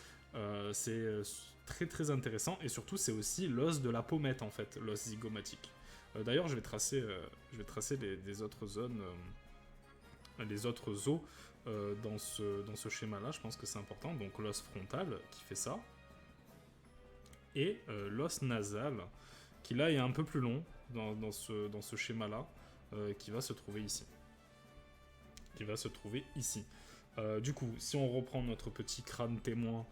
C'est très très intéressant, et surtout c'est aussi l'os de la pommette en fait, l'os zygomatique. D'ailleurs je vais tracer les autres zones, les autres os dans ce schéma-là, je pense que c'est important. Donc l'os frontal qui fait ça, et l'os nasal qui là est un peu plus long dans ce schéma-là, qui va se trouver ici. Du coup, si on reprend notre petit crâne témoin,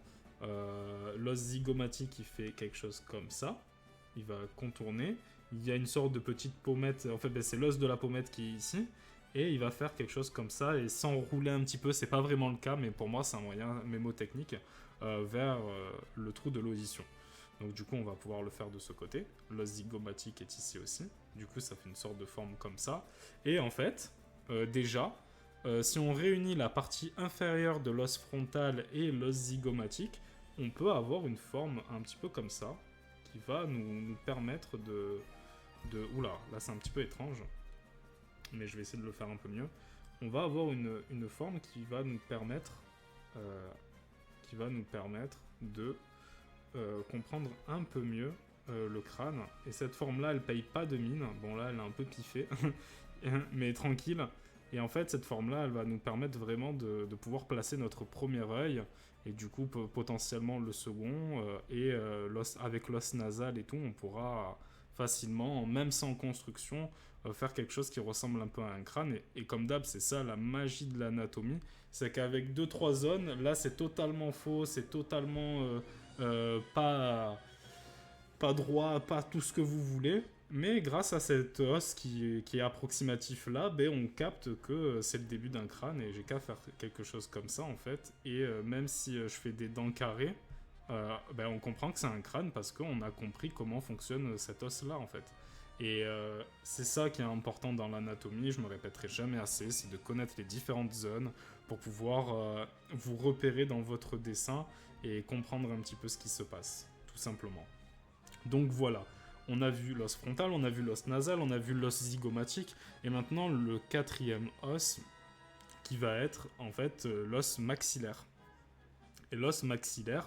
l'os zygomatique il fait quelque chose comme ça, il va contourner, il y a une sorte de petite pommette, en fait c'est l'os de la pommette qui est ici, et il va faire quelque chose comme ça, et sans rouler un petit peu, c'est pas vraiment le cas, mais pour moi c'est un moyen mémotechnique, vers le trou de l'audition. Donc du coup on va pouvoir le faire de ce côté, l'os zygomatique est ici aussi, du coup ça fait une sorte de forme comme ça, et en fait, déjà, si on réunit la partie inférieure de l'os frontal et l'os zygomatique, on peut avoir une forme un petit peu comme ça, qui va nous permettre de... Oula, là c'est un petit peu étrange, mais je vais essayer de le faire un peu mieux. On va avoir une forme qui va nous permettre, de comprendre un peu mieux le crâne. Et cette forme-là, elle paye pas de mine. Bon là, elle est un peu piffée, mais tranquille. Et en fait, cette forme-là, elle va nous permettre vraiment de pouvoir placer notre premier œil, et du coup, potentiellement le second, et avec l'os nasal et tout, on pourra facilement, même sans construction, faire quelque chose qui ressemble un peu à un crâne. Et comme d'hab, c'est ça la magie de l'anatomie, c'est qu'avec 2-3 zones, là c'est totalement faux, c'est totalement pas droit, pas tout ce que vous voulez. Mais grâce à cet os qui est approximatif là, on capte que c'est le début d'un crâne, et j'ai qu'à faire quelque chose comme ça en fait. Et même si je fais des dents carrées, on comprend que c'est un crâne parce qu'on a compris comment fonctionne cet os là en fait. Et c'est ça qui est important dans l'anatomie, je me répéterai jamais assez, c'est de connaître les différentes zones pour pouvoir vous repérer dans votre dessin et comprendre un petit peu ce qui se passe, tout simplement. Donc voilà, on a vu l'os frontal, on a vu l'os nasal, on a vu l'os zygomatique, et maintenant le quatrième os qui va être en fait l'os maxillaire. Et l'os maxillaire,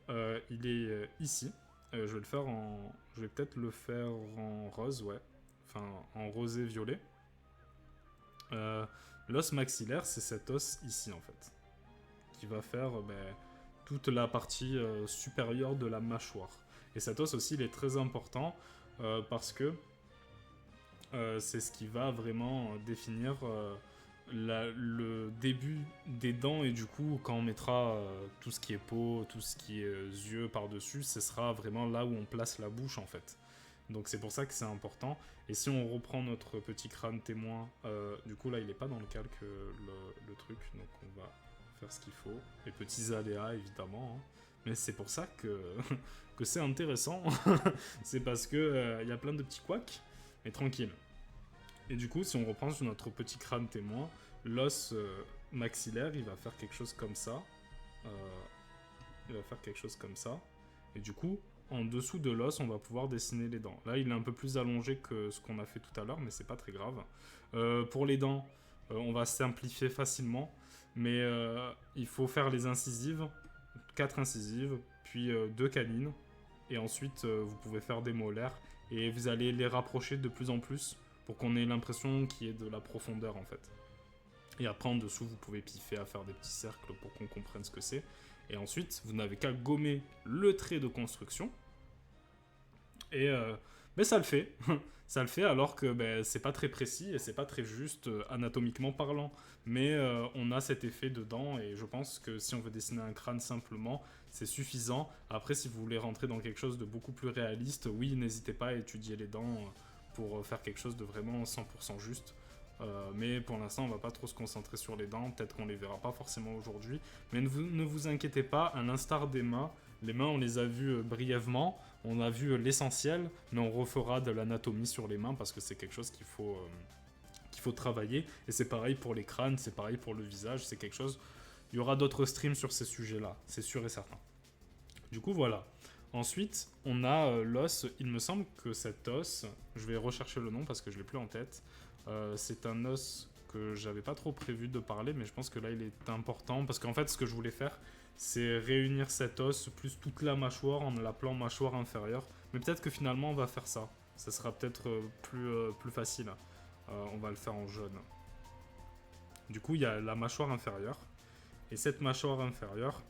il est ici. Je vais peut-être le faire en rose, ouais. Enfin, en rosé violet. L'os maxillaire, c'est cet os ici en fait, qui va faire toute la partie supérieure de la mâchoire. Et cet os aussi, il est très important parce que c'est ce qui va vraiment définir le début des dents. Et du coup, quand on mettra tout ce qui est peau, tout ce qui est yeux par-dessus, ce sera vraiment là où on place la bouche en fait. Donc c'est pour ça que c'est important. Et si on reprend notre petit crâne témoin, du coup là il n'est pas dans le calque le truc, donc on va faire ce qu'il faut. Les petits aléas évidemment, hein. Mais c'est pour ça que c'est intéressant. C'est parce que y a plein de petits couacs, mais tranquille. Et du coup, si on reprend sur notre petit crâne témoin, l'os maxillaire, il va faire quelque chose comme ça. Et du coup, en dessous de l'os, on va pouvoir dessiner les dents. Là, il est un peu plus allongé que ce qu'on a fait tout à l'heure, mais c'est pas très grave. Pour les dents, on va simplifier facilement, mais il faut faire les incisives, 4 incisives, puis 2 canines, et ensuite vous pouvez faire des molaires, et vous allez les rapprocher de plus en plus pour qu'on ait l'impression qu'il y ait de la profondeur en fait. Et après en dessous vous pouvez piffer à faire des petits cercles pour qu'on comprenne ce que c'est. Et ensuite vous n'avez qu'à gommer le trait de construction. Et ça le fait. Ça le fait alors que c'est pas très précis et c'est pas très juste anatomiquement parlant. Mais on a cet effet dedans, et je pense que si on veut dessiner un crâne simplement, c'est suffisant. Après si vous voulez rentrer dans quelque chose de beaucoup plus réaliste, oui, n'hésitez pas à étudier les dents pour faire quelque chose de vraiment 100% juste. Mais pour l'instant on va pas trop se concentrer sur les dents, peut-être qu'on les verra pas forcément aujourd'hui, mais ne vous inquiétez pas, à l'instar des mains, les mains on les a vues brièvement, on a vu l'essentiel, mais on refera de l'anatomie sur les mains parce que c'est quelque chose qu'il qu'il faut travailler. Et c'est pareil pour les crânes, c'est pareil pour le visage, c'est quelque chose... Il y aura d'autres streams sur ces sujets-là, c'est sûr et certain. Du coup, voilà. Ensuite, on a l'os. Il me semble que cet os, je vais rechercher le nom parce que je l'ai plus en tête. C'est un os que j'avais pas trop prévu de parler, mais je pense que là, il est important parce qu'en fait, ce que je voulais faire, c'est réunir cet os plus toute la mâchoire en l'appelant mâchoire inférieure. Mais peut-être que finalement, on va faire ça. Ça sera peut-être plus facile. On va le faire en jaune. Du coup, il y a la mâchoire inférieure. Et cette mâchoire inférieure,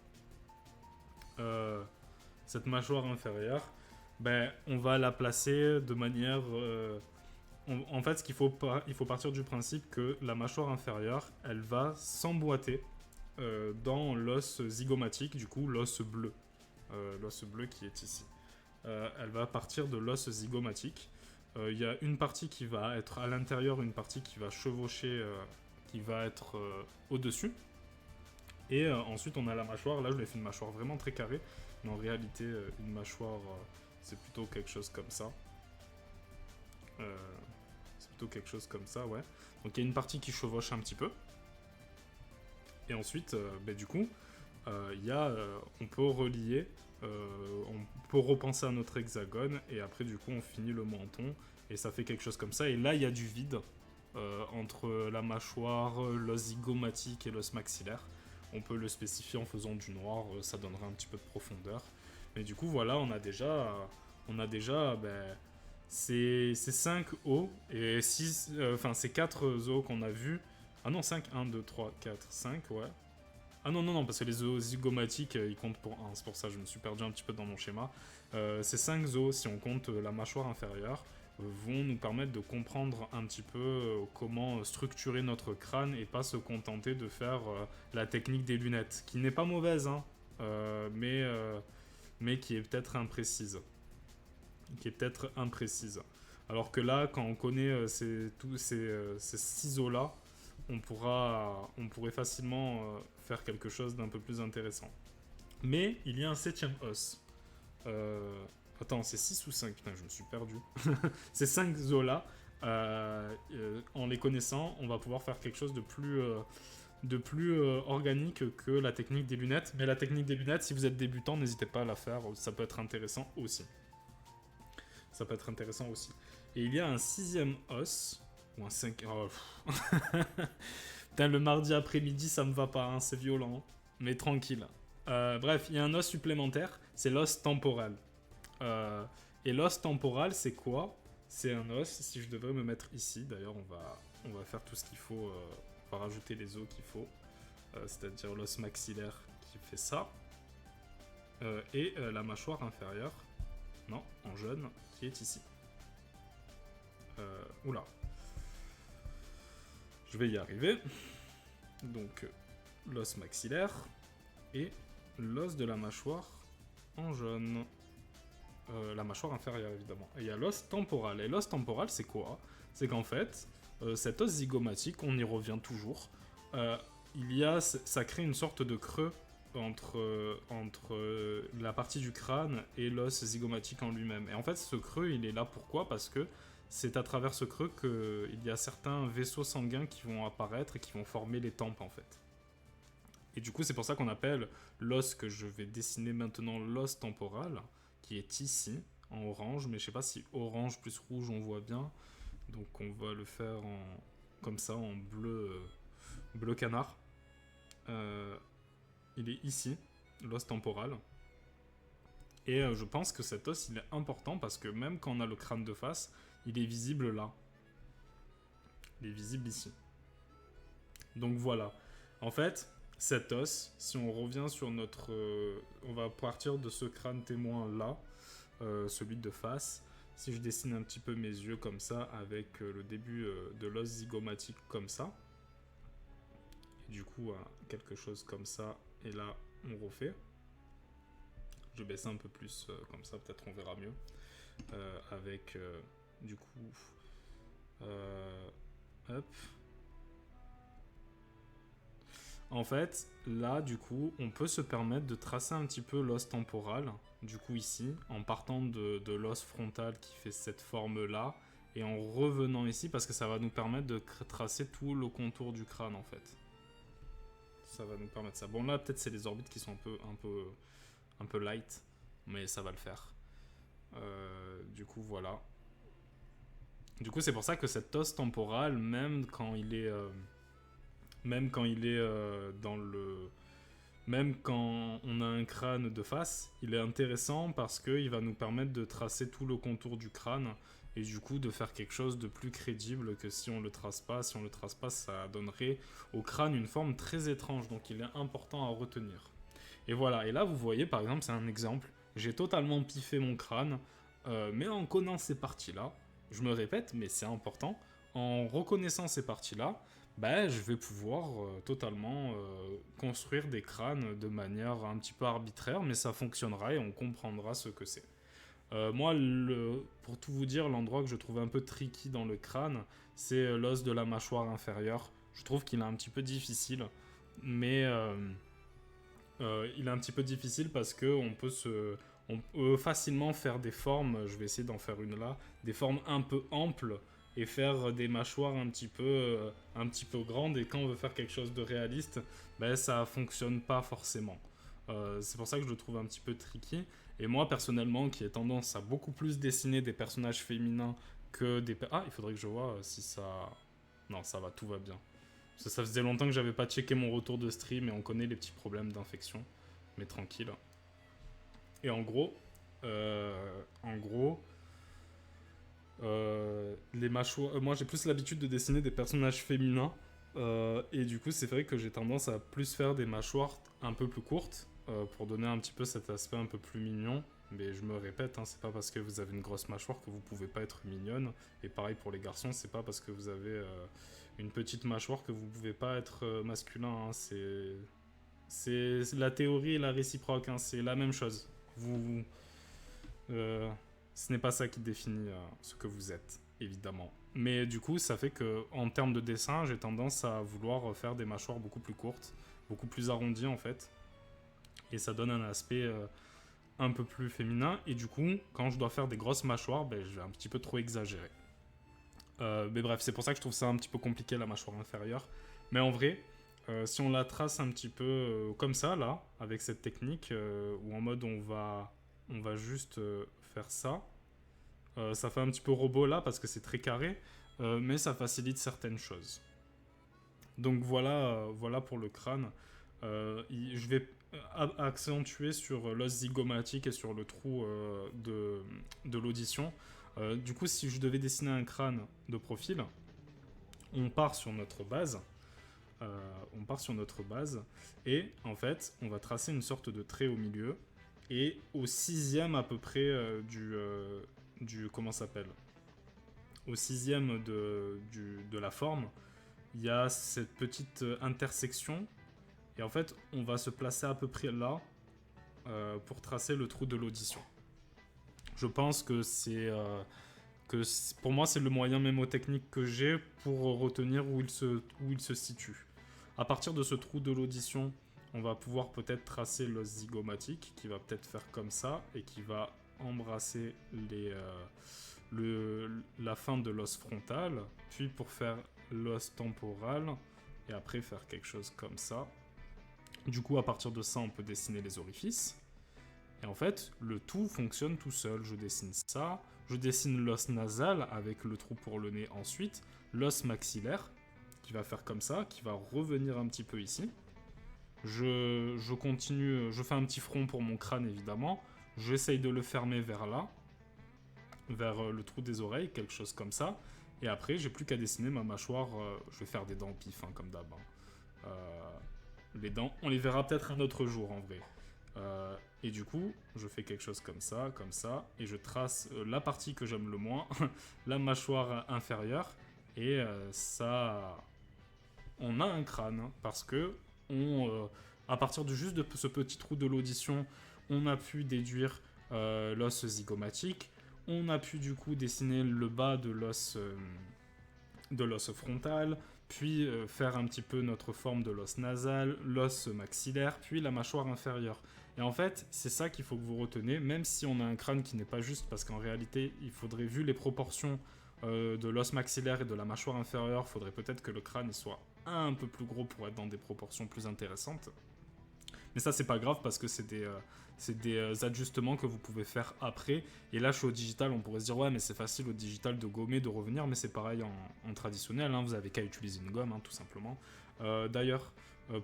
ben, on va la placer de manière... en fait, il faut partir du principe que la mâchoire inférieure, elle va s'emboîter dans l'os zygomatique, du coup l'os bleu. L'os bleu qui est ici. Elle va partir de l'os zygomatique. Il y a une partie qui va être à l'intérieur, une partie qui va chevaucher, qui va être au-dessus. Et ensuite, on a la mâchoire. Là, je lui ai fait une mâchoire vraiment très carrée. Mais en réalité, une mâchoire, c'est plutôt quelque chose comme ça. C'est plutôt quelque chose comme ça, ouais. Donc, il y a une partie qui chevauche un petit peu. Et ensuite, du coup, on peut relier, on peut repenser à notre hexagone. Et après, du coup, on finit le menton. Et ça fait quelque chose comme ça. Et là, il y a du vide entre la mâchoire, l'os zygomatique et l'os maxillaire. On peut le spécifier en faisant du noir, ça donnera un petit peu de profondeur. Mais du coup, voilà, on a déjà ces 5 os et 6, ces 4 os qu'on a vus. Ah non, 5, 1, 2, 3, 4, 5, ouais. Ah non, parce que les os zygomatiques, ils comptent pour 1, c'est pour ça que je me suis perdu un petit peu dans mon schéma. Ces 5 os, si on compte la mâchoire inférieure, vont nous permettre de comprendre un petit peu comment structurer notre crâne et pas se contenter de faire la technique des lunettes, qui n'est pas mauvaise, hein, mais qui est peut-être imprécise. Alors que là, quand on connaît ces 6 os-là, on pourrait facilement faire quelque chose d'un peu plus intéressant. Mais il y a un 7e os. Attends, c'est 6 ou 5? Putain, je me suis perdu. Ces 5 os-là, en les connaissant, on va pouvoir faire quelque chose de plus organique que la technique des lunettes. Mais la technique des lunettes, si vous êtes débutant, n'hésitez pas à la faire. Ça peut être intéressant aussi. Et il y a un 6e os. Ou un 5... Oh, putain, le mardi après-midi, ça me va pas, hein, c'est violent. Mais tranquille. Bref, il y a un os supplémentaire, c'est l'os temporal. Et l'os temporal, c'est quoi? C'est un os, si je devrais me mettre ici, d'ailleurs on va faire tout ce qu'il faut, on va rajouter les os qu'il faut, c'est-à-dire l'os maxillaire qui fait ça, et la mâchoire inférieure, non, en jaune, qui est ici. Oula. Je vais y arriver. Donc, l'os maxillaire et l'os de la mâchoire en jaune. La mâchoire inférieure, évidemment. Et il y a l'os temporal. Et l'os temporal, c'est quoi? C'est qu'en fait, cet os zygomatique, on y revient toujours, ça crée une sorte de creux entre la partie du crâne et l'os zygomatique en lui-même. Et en fait, ce creux, il est là pourquoi? Parce que c'est à travers ce creux qu'il y a certains vaisseaux sanguins qui vont apparaître et qui vont former les tempes, en fait. Et du coup, c'est pour ça qu'on appelle l'os que je vais dessiner maintenant l'os temporal, qui est ici, en orange, mais je sais pas si orange plus rouge on voit bien, donc on va le faire comme ça, en bleu canard. Il est ici, l'os temporal, et je pense que cet os il est important parce que même quand on a le crâne de face, il est visible là, il est visible ici. Donc voilà, en fait, cet os, si on revient sur notre... on va partir de ce crâne témoin là, celui de face. Si je dessine un petit peu mes yeux comme ça, avec le début de l'os zygomatique comme ça, et du coup quelque chose comme ça, et là on refait. Je vais baisser un peu plus comme ça, peut-être on verra mieux. Avec du coup... hop. En fait, là, du coup, on peut se permettre de tracer un petit peu l'os temporal, du coup ici, en partant de l'os frontal qui fait cette forme-là, et en revenant ici, parce que ça va nous permettre de tracer tout le contour du crâne en fait. Ça va nous permettre ça. Bon là peut-être c'est les orbites qui sont un peu light, mais ça va le faire. Du coup voilà. Du coup c'est pour ça que cette tosse temporale, même quand il est dans le... Même quand on a un crâne de face, il est intéressant parce qu'il va nous permettre de tracer tout le contour du crâne et du coup de faire quelque chose de plus crédible que si on le trace pas. Si on le trace pas, ça donnerait au crâne une forme très étrange, donc il est important à retenir. Et voilà, et là vous voyez par exemple, c'est un exemple, j'ai totalement piffé mon crâne, mais en connaissant ces parties-là, je me répète, mais c'est important, en reconnaissant ces parties-là, bah, je vais pouvoir totalement construire des crânes de manière un petit peu arbitraire, mais ça fonctionnera et on comprendra ce que c'est. Moi, pour tout vous dire, l'endroit que je trouve un peu tricky dans le crâne, c'est l'os de la mâchoire inférieure. Je trouve qu'il est un petit peu difficile, mais il est un petit peu difficile parce que on peut facilement faire des formes, je vais essayer d'en faire une là, des formes un peu amples et faire des mâchoires un petit peu grandes, et quand on veut faire quelque chose de réaliste, ben, ça fonctionne pas forcément. C'est pour ça que je le trouve un petit peu tricky. Et moi personnellement, qui ai tendance à beaucoup plus dessiner des personnages féminins que des... Ah, il faudrait que je vois si ça... Non, ça va, tout va bien. Ça faisait longtemps que j'avais pas checké mon retour de stream et on connaît les petits problèmes d'infection. Mais tranquille. Et en gros, les mâchoires... moi j'ai plus l'habitude de dessiner des personnages féminins. Et du coup c'est vrai que j'ai tendance à plus faire des mâchoires un peu plus courtes pour donner un petit peu cet aspect un peu plus mignon. Mais je me répète, hein, c'est pas parce que vous avez une grosse mâchoire que vous pouvez pas être mignonne. Et pareil pour les garçons, c'est pas parce que vous avez une petite mâchoire que vous pouvez pas être masculin. Hein. C'est la théorie et la réciproque, hein, c'est la même chose. Ce n'est pas ça qui définit ce que vous êtes, évidemment. Mais du coup, ça fait que en termes de dessin, j'ai tendance à vouloir faire des mâchoires beaucoup plus courtes, beaucoup plus arrondies en fait. Et ça donne un aspect un peu plus féminin. Et du coup, quand je dois faire des grosses mâchoires, ben, je vais un petit peu trop exagérer. Mais bref, c'est pour ça que je trouve ça un petit peu compliqué, la mâchoire inférieure. Mais en vrai, si on la trace un petit peu comme ça, là, avec cette technique, où en mode on va juste faire ça, ça fait un petit peu robot là, parce que c'est très carré, mais ça facilite certaines choses. Donc voilà, voilà pour le crâne. Je vais accentuer sur l'os zygomatique et sur le trou de l'audition. Du coup, si je devais dessiner un crâne de profil, on part sur notre base. Et en fait, on va tracer une sorte de trait au milieu. Et au sixième à peu près comment ça s'appelle, au sixième de la forme, il y a cette petite intersection. Et en fait, on va se placer à peu près là pour tracer le trou de l'audition. Je pense que pour moi, c'est le moyen mémotechnique que j'ai pour retenir où il se situe. À partir de ce trou de l'audition, on va pouvoir peut-être tracer l'os zygomatique qui va peut-être faire comme ça et qui va embrasser la fin de l'os frontal, puis pour faire l'os temporal et après faire quelque chose comme ça. Du coup, à partir de ça, on peut dessiner les orifices. Et en fait, le tout fonctionne tout seul. Je dessine ça, je dessine l'os nasal avec le trou pour le nez ensuite, l'os maxillaire qui va faire comme ça, qui va revenir un petit peu ici. Je continue, je fais un petit front pour mon crâne évidemment, j'essaye de le fermer vers là, vers le trou des oreilles, quelque chose comme ça, et après j'ai plus qu'à dessiner ma mâchoire, je vais faire des dents au pif hein, comme d'hab. Hein. Les dents, on les verra peut-être un autre jour en vrai. Et du coup, je fais quelque chose comme ça, et je trace la partie que j'aime le moins, la mâchoire inférieure, et ça... On a un crâne, hein, parce que à partir de juste de ce petit trou de l'audition, on a pu déduire l'os zygomatique, on a pu du coup dessiner le bas de l'os frontal, puis faire un petit peu notre forme de l'os nasal, l'os maxillaire, puis la mâchoire inférieure. Et en fait, c'est ça qu'il faut que vous retenez, même si on a un crâne qui n'est pas juste, parce qu'en réalité, il faudrait, vu les proportions, de l'os maxillaire et de la mâchoire inférieure, faudrait peut-être que le crâne il soit un peu plus gros pour être dans des proportions plus intéressantes. Mais ça, c'est pas grave parce que c'est des ajustements que vous pouvez faire après. Et là, je suis au digital, on pourrait se dire, ouais, mais c'est facile au digital de gommer, de revenir, mais c'est pareil en traditionnel, hein, vous avez qu'à utiliser une gomme, hein, tout simplement. D'ailleurs,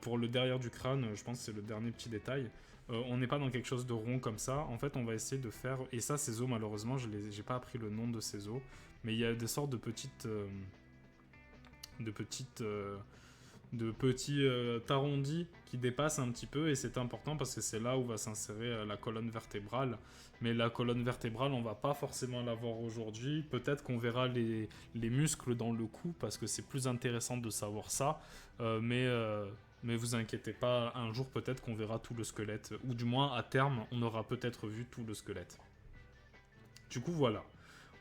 pour le derrière du crâne, je pense que c'est le dernier petit détail, on n'est pas dans quelque chose de rond comme ça. En fait, on va essayer de faire, et ça, ces os, malheureusement, j'ai pas appris le nom de ces os, mais il y a des sortes de petites arrondis qui dépassent un petit peu, et c'est important parce que c'est là où va s'insérer la colonne vertébrale. Mais la colonne vertébrale, on va pas forcément la voir aujourd'hui. Peut-être qu'on verra les muscles dans le cou parce que c'est plus intéressant de savoir ça. Mais vous inquiétez pas, un jour peut-être qu'on verra tout le squelette, ou du moins à terme, on aura peut-être vu tout le squelette. Du coup, voilà.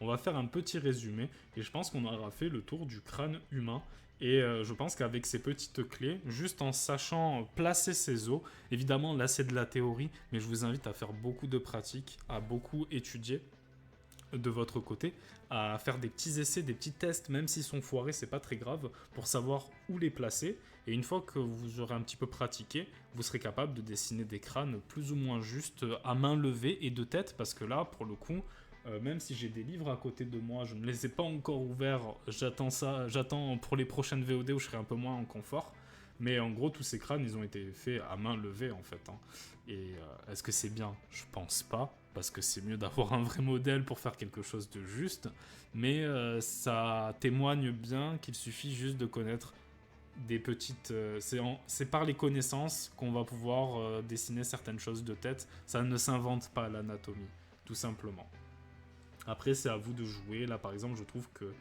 On va faire un petit résumé, et je pense qu'on aura fait le tour du crâne humain. Et je pense qu'avec ces petites clés, juste en sachant placer ces os, évidemment là c'est de la théorie, mais je vous invite à faire beaucoup de pratiques, à beaucoup étudier de votre côté, à faire des petits essais, des petits tests, même s'ils sont foirés, c'est pas très grave, pour savoir où les placer. Et une fois que vous aurez un petit peu pratiqué, vous serez capable de dessiner des crânes plus ou moins justes à main levée et de tête, parce que là, pour le coup, même si j'ai des livres à côté de moi, je ne les ai pas encore ouverts, j'attends pour les prochaines VOD où je serai un peu moins en confort. Mais en gros, tous ces crânes, ils ont été faits à main levée en fait. Hein. Et est-ce que c'est bien? Je pense pas, parce que c'est mieux d'avoir un vrai modèle pour faire quelque chose de juste. Mais ça témoigne bien qu'il suffit juste de connaître des petites... c'est par les connaissances qu'on va pouvoir dessiner certaines choses de tête. Ça ne s'invente pas l'anatomie, tout simplement. Après, c'est à vous de jouer. Là, par exemple, je trouve que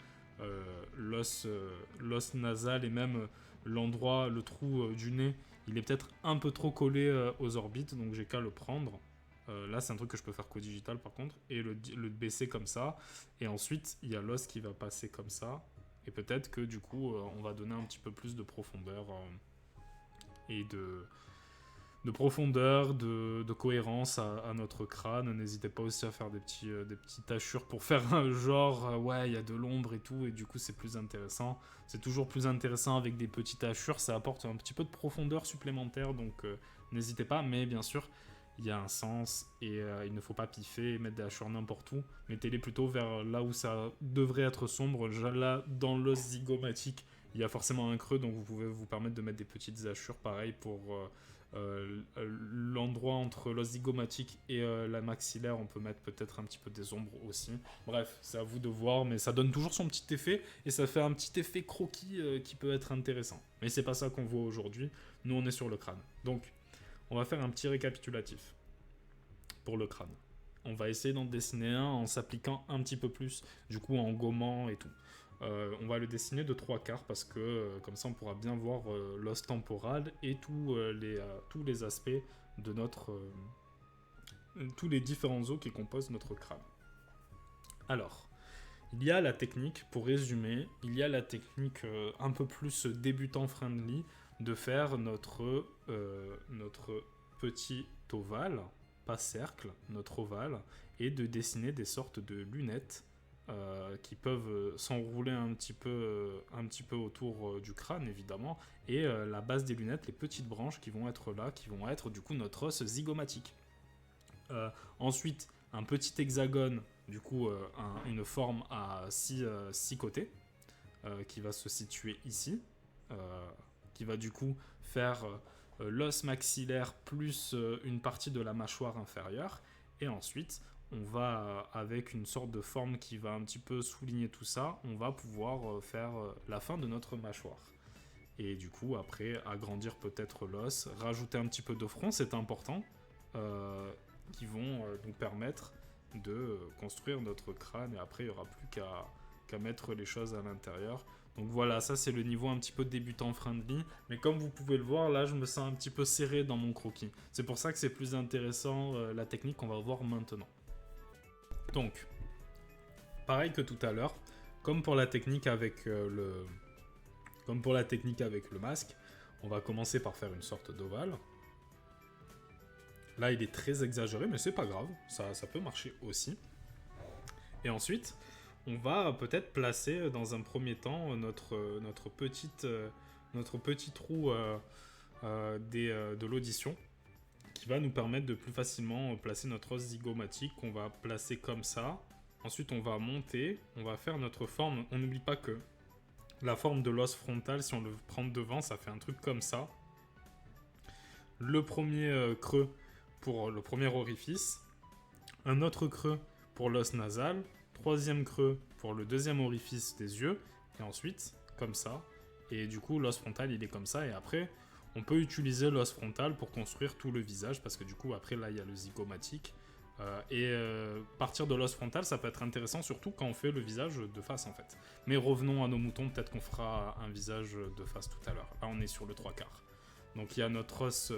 l'os nasal et même l'endroit, le trou du nez, il est peut-être un peu trop collé aux orbites, donc j'ai qu'à le prendre. Là, c'est un truc que je peux faire qu'au digital, par contre, et le baisser comme ça. Et ensuite, il y a l'os qui va passer comme ça. Et peut-être que, du coup, on va donner un petit peu plus de profondeur et de profondeur, de cohérence à notre crâne. N'hésitez pas aussi à faire des petits tachures pour faire un genre, ouais, il y a de l'ombre et tout, et du coup c'est plus intéressant. C'est toujours plus intéressant avec des petites tachures, ça apporte un petit peu de profondeur supplémentaire, donc n'hésitez pas, mais bien sûr, il y a un sens, et il ne faut pas piffer et mettre des hachures n'importe où. Mettez-les plutôt vers là où ça devrait être sombre. Là, dans l'os zygomatique, il y a forcément un creux, donc vous pouvez vous permettre de mettre des petites hachures, pareil pour... l'endroit entre l'os zygomatique et la maxillaire, on peut mettre peut-être un petit peu des ombres aussi. Bref, c'est à vous de voir, mais ça donne toujours son petit effet, et ça fait un petit effet croquis qui peut être intéressant. Mais c'est pas ça qu'on voit aujourd'hui, nous on est sur le crâne. Donc, on va faire un petit récapitulatif pour le crâne. On va essayer d'en dessiner un en s'appliquant un petit peu plus, du coup en gommant et tout. On va le dessiner de 3/4 parce que comme ça on pourra bien voir l'os temporal et tous les aspects de tous les différents os qui composent notre crâne. Alors, il y a la technique, pour résumer, il y a la technique un peu plus débutant friendly de faire notre petit ovale, pas cercle, notre ovale, et de dessiner des sortes de lunettes qui peuvent s'enrouler un petit peu autour du crâne évidemment, et la base des lunettes, les petites branches qui vont être là, qui vont être du coup notre os zygomatique. Ensuite, un petit hexagone, du coup une forme à 6 côtés, qui va se situer ici, qui va du coup faire l'os maxillaire plus une partie de la mâchoire inférieure, et ensuite on va, avec une sorte de forme qui va un petit peu souligner tout ça, on va pouvoir faire la fin de notre mâchoire. Et du coup, après, agrandir peut-être l'os, rajouter un petit peu de front, c'est important, qui vont nous permettre de construire notre crâne, et après, il n'y aura plus qu'à mettre les choses à l'intérieur. Donc voilà, ça c'est le niveau un petit peu débutant friendly, mais comme vous pouvez le voir, là je me sens un petit peu serré dans mon croquis. C'est pour ça que c'est plus intéressant la technique qu'on va voir maintenant. Donc, pareil que tout à l'heure, comme pour la technique avec le masque, on va commencer par faire une sorte d'ovale. Là, il est très exagéré, mais c'est pas grave, ça peut marcher aussi. Et ensuite, on va peut-être placer dans un premier temps notre petit trou de l'audition qui va nous permettre de plus facilement placer notre os zygomatique qu'on va placer comme ça. Ensuite, on va monter, on va faire notre forme. On n'oublie pas que la forme de l'os frontal, si on le prend devant, ça fait un truc comme ça. Le premier creux pour le premier orifice, un autre creux pour l'os nasal, troisième creux pour le deuxième orifice des yeux, et ensuite, comme ça. Et du coup, l'os frontal, il est comme ça, et après, on peut utiliser l'os frontal pour construire tout le visage, parce que du coup, après, là, il y a le zygomatique. Partir de l'os frontal, ça peut être intéressant, surtout quand on fait le visage de face, en fait. Mais revenons à nos moutons, peut-être qu'on fera un visage de face tout à l'heure. Là, on est sur le 3/4. Donc, il y a notre os,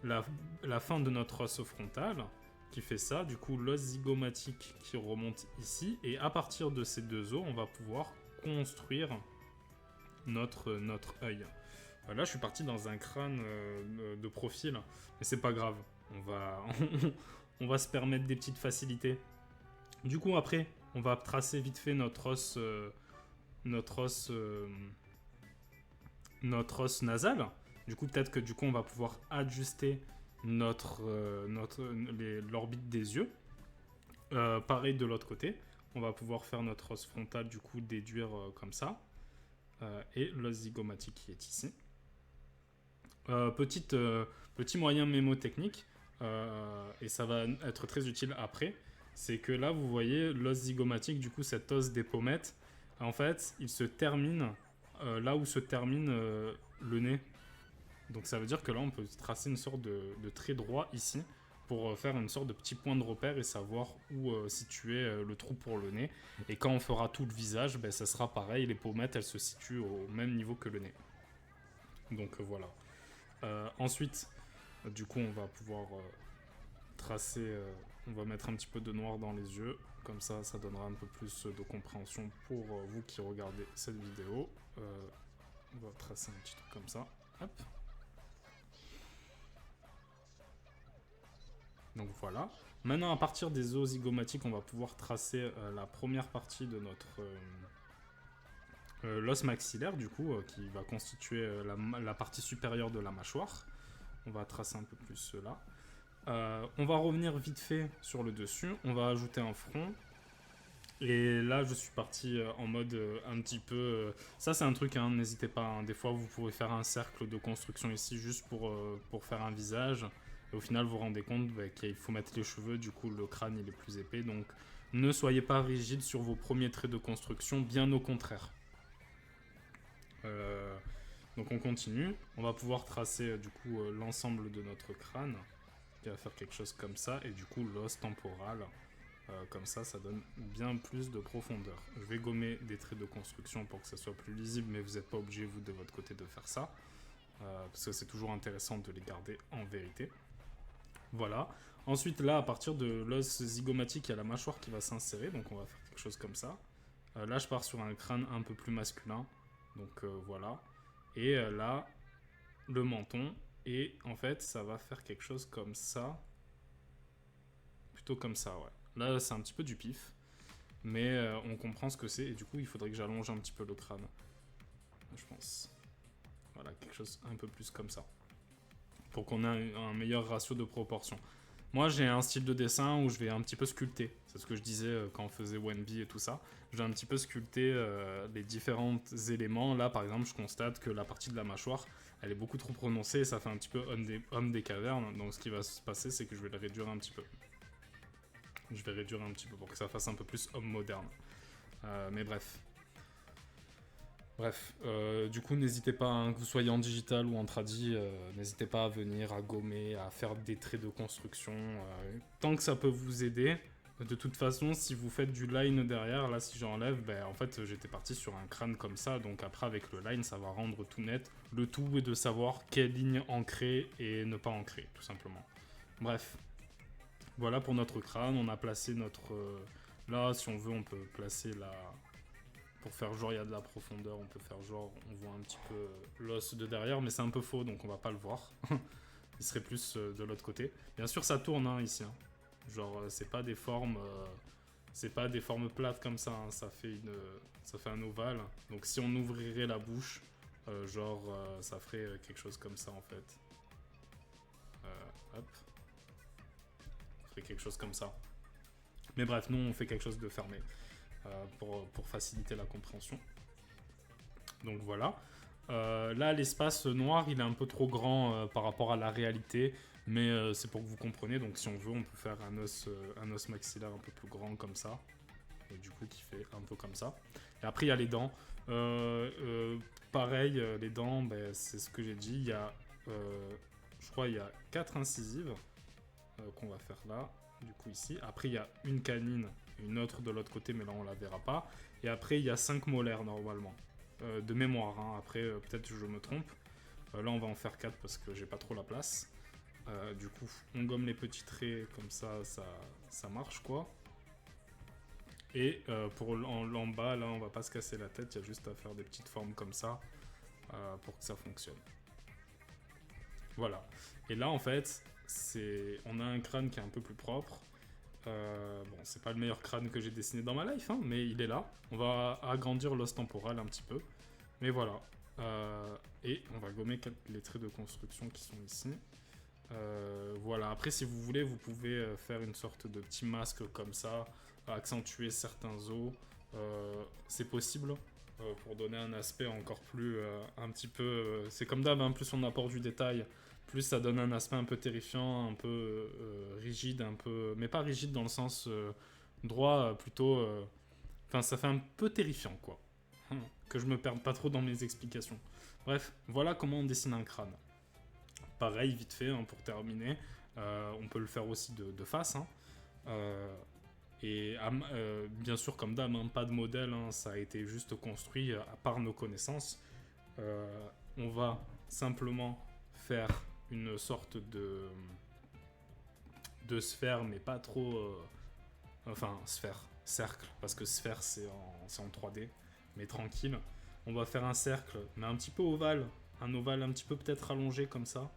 la fin de notre os frontal, qui fait ça, du coup l'os zygomatique qui remonte ici, et à partir de ces deux os, on va pouvoir construire notre œil. Là, je suis parti dans un crâne de profil, mais c'est pas grave, on va se permettre des petites facilités. Du coup, après, on va tracer vite fait notre os nasal. Du coup, peut-être que on va pouvoir ajuster l'orbite des yeux. Pareil de l'autre côté, on va pouvoir faire notre os frontal, du coup déduire comme ça. Et l'os zygomatique qui est ici. Petit moyen mémotechnique, et ça va être très utile après, c'est que là vous voyez l'os zygomatique, du coup cet os des pommettes, en fait il se termine là où se termine le nez. Donc ça veut dire que là on peut tracer une sorte de trait droit ici pour faire une sorte de petit point de repère et savoir où situer le trou pour le nez. Et quand on fera tout le visage, ça sera pareil, les pommettes elles se situent au même niveau que le nez. Donc voilà. Ensuite, du coup on va pouvoir tracer, on va mettre un petit peu de noir dans les yeux, comme ça ça donnera un peu plus de compréhension pour vous qui regardez cette vidéo. On va tracer un petit truc comme ça. Hop. Donc voilà. Maintenant, à partir des os zygomatiques, on va pouvoir tracer la première partie de notre l'os maxillaire, du coup, qui va constituer la partie supérieure de la mâchoire. On va tracer un peu plus cela. On va revenir vite fait sur le dessus. On va ajouter un front. Et là, je suis parti en mode un petit peu... ça, c'est un truc, hein, n'hésitez pas. Hein. Des fois, vous pouvez faire un cercle de construction ici juste pour faire un visage. Et au final, vous vous rendez compte qu'il faut mettre les cheveux, du coup, le crâne, il est plus épais. Donc, ne soyez pas rigide sur vos premiers traits de construction, bien au contraire. Donc, on continue. On va pouvoir tracer, du coup, l'ensemble de notre crâne, qui va faire quelque chose comme ça. Et du coup, l'os temporal, comme ça, ça donne bien plus de profondeur. Je vais gommer des traits de construction pour que ça soit plus lisible, mais vous n'êtes pas obligé, vous, de votre côté, de faire ça. Parce que c'est toujours intéressant de les garder en vérité. Voilà. Ensuite, là, à partir de l'os zygomatique, il y a la mâchoire qui va s'insérer. Donc, on va faire quelque chose comme ça. Là, je pars sur un crâne un peu plus masculin. Donc, voilà. Et là, le menton. Et en fait, ça va faire quelque chose comme ça. Plutôt comme ça, ouais. Là, c'est un petit peu du pif. Mais on comprend ce que c'est. Et du coup, il faudrait que j'allonge un petit peu le crâne. Je pense. Voilà, quelque chose un peu plus comme ça. Pour qu'on ait un meilleur ratio de proportion. Moi, j'ai un style de dessin où je vais un petit peu sculpter. C'est ce que je disais quand on faisait Wenby et tout ça. Je vais un petit peu sculpter les différents éléments. Là, par exemple, je constate que la partie de la mâchoire, elle est beaucoup trop prononcée et ça fait un petit peu homme des cavernes. Donc, ce qui va se passer, c'est que je vais le réduire un petit peu. Je vais réduire un petit peu pour que ça fasse un peu plus homme moderne. Mais bref. Bref, du coup, n'hésitez pas, hein, que vous soyez en digital ou en tradi, n'hésitez pas à venir, à gommer, à faire des traits de construction, tant que ça peut vous aider. De toute façon, si vous faites du line derrière, là, si j'enlève, en fait, j'étais parti sur un crâne comme ça, donc après, avec le line, ça va rendre tout net. Le tout est de savoir quelle ligne ancrer et ne pas ancrer, tout simplement. Bref, voilà pour notre crâne, on a placé notre... là, si on veut, on peut placer la... Pour faire genre il y a de la profondeur, on peut faire genre on voit un petit peu l'os de derrière, mais c'est un peu faux donc on va pas le voir. Il serait plus de l'autre côté. Bien sûr ça tourne hein, ici. Hein. Genre c'est pas des formes C'est pas des formes plates comme ça, hein, ça fait un ovale. Donc si on ouvrirait la bouche, ça ferait quelque chose comme ça en fait. Hop. Ça ferait quelque chose comme ça. Mais bref, nous on fait quelque chose de fermé pour faciliter la compréhension. Donc voilà. Là, l'espace noir, il est un peu trop grand par rapport à la réalité, mais c'est pour que vous compreniez. Donc si on veut, on peut faire un os maxillaire un peu plus grand comme ça, et du coup qui fait un peu comme ça. Et après, il y a les dents. Pareil, les dents, ben, c'est ce que j'ai dit. Il y a, je crois, il y a 4 incisives qu'on va faire là, du coup ici. Après, il y a une canine, une autre de l'autre côté, mais là, on la verra pas. Et après, il y a 5 molaires normalement. De mémoire, hein. Après peut-être je me trompe. Là on va en faire 4 parce que j'ai pas trop la place. Du coup on gomme les petits traits comme ça marche quoi. Et pour en bas là on va pas se casser la tête, il y a juste à faire des petites formes comme ça pour que ça fonctionne. Voilà. Et là en fait on a un crâne qui est un peu plus propre. Bon, c'est pas le meilleur crâne que j'ai dessiné dans ma life, hein, mais il est là. On va agrandir l'os temporal un petit peu. Mais voilà. Et on va gommer les traits de construction qui sont ici. Voilà. Après, si vous voulez, vous pouvez faire une sorte de petit masque comme ça, accentuer certains os. C'est possible pour donner un aspect encore plus... un petit peu... c'est comme d'hab, hein, plus on apporte du détail, plus ça donne un aspect un peu terrifiant, un peu rigide, un peu... Mais pas rigide dans le sens droit, plutôt... Enfin, ça fait un peu terrifiant, quoi. Que je me perde pas trop dans mes explications. Bref, voilà comment on dessine un crâne. Pareil, vite fait, hein, pour terminer, on peut le faire aussi de face. Hein. Et bien sûr, comme d'hab, hein, pas de modèle, hein, ça a été juste construit à part nos connaissances. On va simplement faire une sorte de sphère, mais pas trop... enfin, sphère, cercle, parce que sphère c'est en 3D, mais tranquille. On va faire un cercle, mais un petit peu ovale, un ovale un petit peu peut-être allongé comme ça.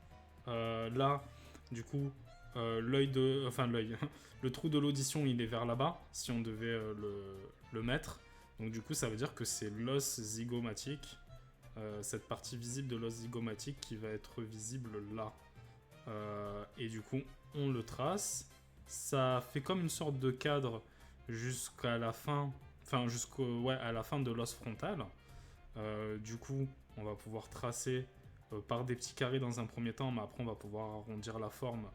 Là, du coup, l'œil, le trou de l'audition, il est vers là-bas, si on devait le mettre. Donc du coup, ça veut dire que c'est l'os zygomatique, cette partie visible de l'os zygomatique qui va être visible là. Et du coup, on le trace. Ça fait comme une sorte de cadre jusqu'à la fin, à la fin de l'os frontal. Du coup, on va pouvoir tracer par des petits carrés dans un premier temps, mais après on va pouvoir arrondir la forme,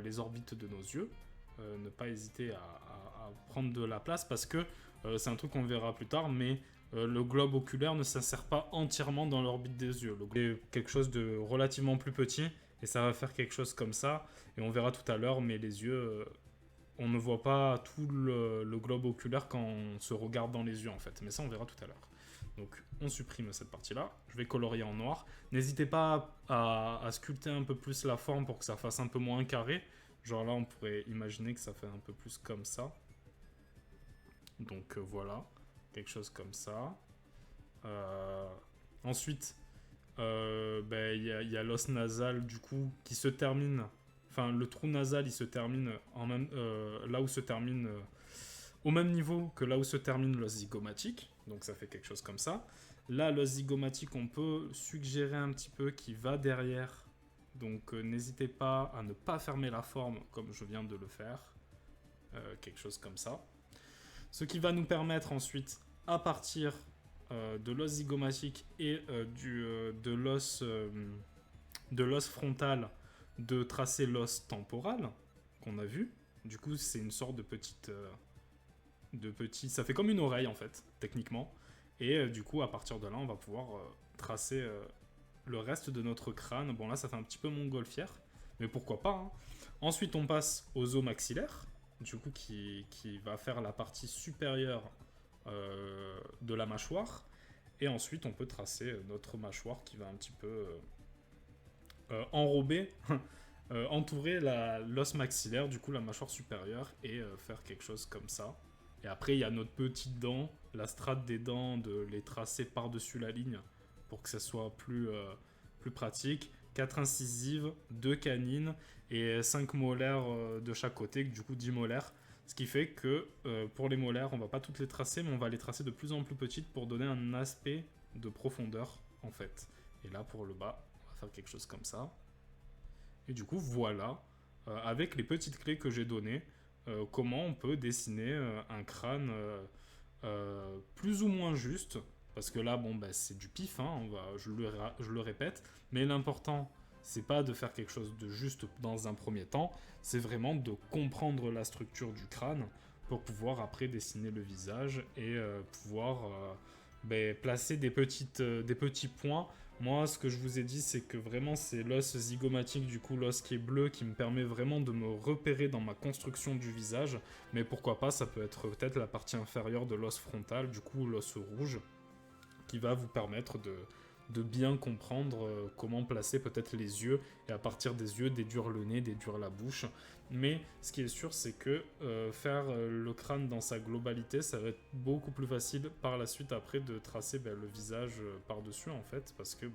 les orbites de nos yeux. Ne pas hésiter à prendre de la place parce que c'est un truc qu'on verra plus tard, mais le globe oculaire ne s'insère pas entièrement dans l'orbite des yeux. Le globe est quelque chose de relativement plus petit et ça va faire quelque chose comme ça. Et on verra tout à l'heure, mais les yeux, on ne voit pas tout le globe oculaire quand on se regarde dans les yeux en fait. Mais ça, on verra tout à l'heure. Donc on supprime cette partie-là. Je vais colorier en noir. N'hésitez pas à sculpter un peu plus la forme pour que ça fasse un peu moins carré. Genre là, on pourrait imaginer que ça fait un peu plus comme ça. Donc voilà, quelque chose comme ça. Ensuite, il y a l'os nasal du coup qui se termine. Enfin, le trou nasal, il se termine là où se termine au même niveau que là où se termine l'os zygomatique. Donc ça fait quelque chose comme ça. Là, l'os zygomatique, on peut suggérer un petit peu qu'il va derrière. Donc n'hésitez pas à ne pas fermer la forme comme je viens de le faire. Quelque chose comme ça. Ce qui va nous permettre ensuite, à partir de l'os zygomatique et de l'os frontal, de tracer l'os temporal qu'on a vu. Du coup, c'est une sorte de petite... ça fait comme une oreille en fait, techniquement. Et du coup, à partir de là, on va pouvoir tracer le reste de notre crâne. Bon, là, ça fait un petit peu montgolfière, mais pourquoi pas. Hein. Ensuite, on passe aux os maxillaires, du coup, qui va faire la partie supérieure de la mâchoire. Et ensuite, on peut tracer notre mâchoire qui va un petit peu enrober, entourer l'os maxillaire, du coup, la mâchoire supérieure, et faire quelque chose comme ça. Et après, il y a notre petite dent, la strate des dents, de les tracer par-dessus la ligne pour que ça soit plus pratique. 4 incisives, 2 canines et 5 molaires de chaque côté, du coup 10 molaires. Ce qui fait que pour les molaires, on va pas toutes les tracer, mais on va les tracer de plus en plus petites pour donner un aspect de profondeur, en fait. Et là, pour le bas, on va faire quelque chose comme ça. Et du coup, voilà, avec les petites clés que j'ai données, comment on peut dessiner un crâne plus ou moins juste. Parce que là, bon, bah, c'est du pif, hein, je le répète. Mais l'important, c'est pas de faire quelque chose de juste dans un premier temps, c'est vraiment de comprendre la structure du crâne pour pouvoir après dessiner le visage et pouvoir placer des petits points. Moi, ce que je vous ai dit, c'est que vraiment c'est l'os zygomatique, du coup l'os qui est bleu, qui me permet vraiment de me repérer dans ma construction du visage. Mais pourquoi pas, ça peut être peut-être la partie inférieure de l'os frontal, du coup l'os rouge, qui va vous permettre de bien comprendre comment placer peut-être les yeux, et à partir des yeux, déduire le nez, déduire la bouche. Mais ce qui est sûr, c'est que faire le crâne dans sa globalité, ça va être beaucoup plus facile par la suite après de tracer le visage par-dessus, en fait, parce que vous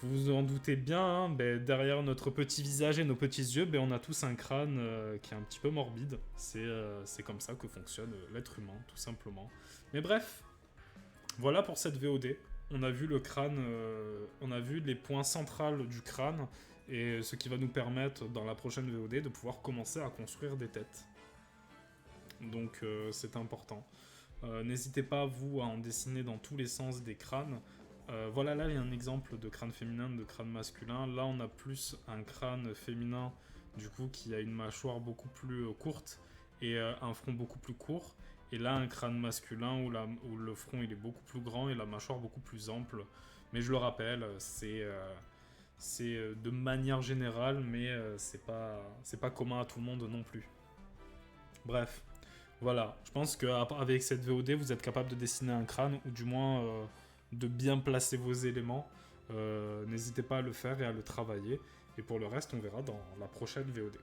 vous en doutez bien, hein, derrière notre petit visage et nos petits yeux, on a tous un crâne qui est un petit peu morbide. C'est comme ça que fonctionne l'être humain, tout simplement. Mais bref, voilà pour cette VOD. On a vu le crâne, on a vu les points centraux du crâne, et ce qui va nous permettre dans la prochaine VOD de pouvoir commencer à construire des têtes. Donc c'est important. N'hésitez pas, vous, à en dessiner dans tous les sens des crânes. Voilà, là il y a un exemple de crâne féminin, de crâne masculin. Là on a plus un crâne féminin, du coup, qui a une mâchoire beaucoup plus courte et un front beaucoup plus court. Et là, un crâne masculin où le front il est beaucoup plus grand et la mâchoire beaucoup plus ample. Mais je le rappelle, c'est de manière générale, mais c'est pas commun à tout le monde non plus. Bref, voilà. Je pense qu'avec cette VOD, vous êtes capable de dessiner un crâne, ou du moins de bien placer vos éléments. N'hésitez pas à le faire et à le travailler. Et pour le reste, on verra dans la prochaine VOD.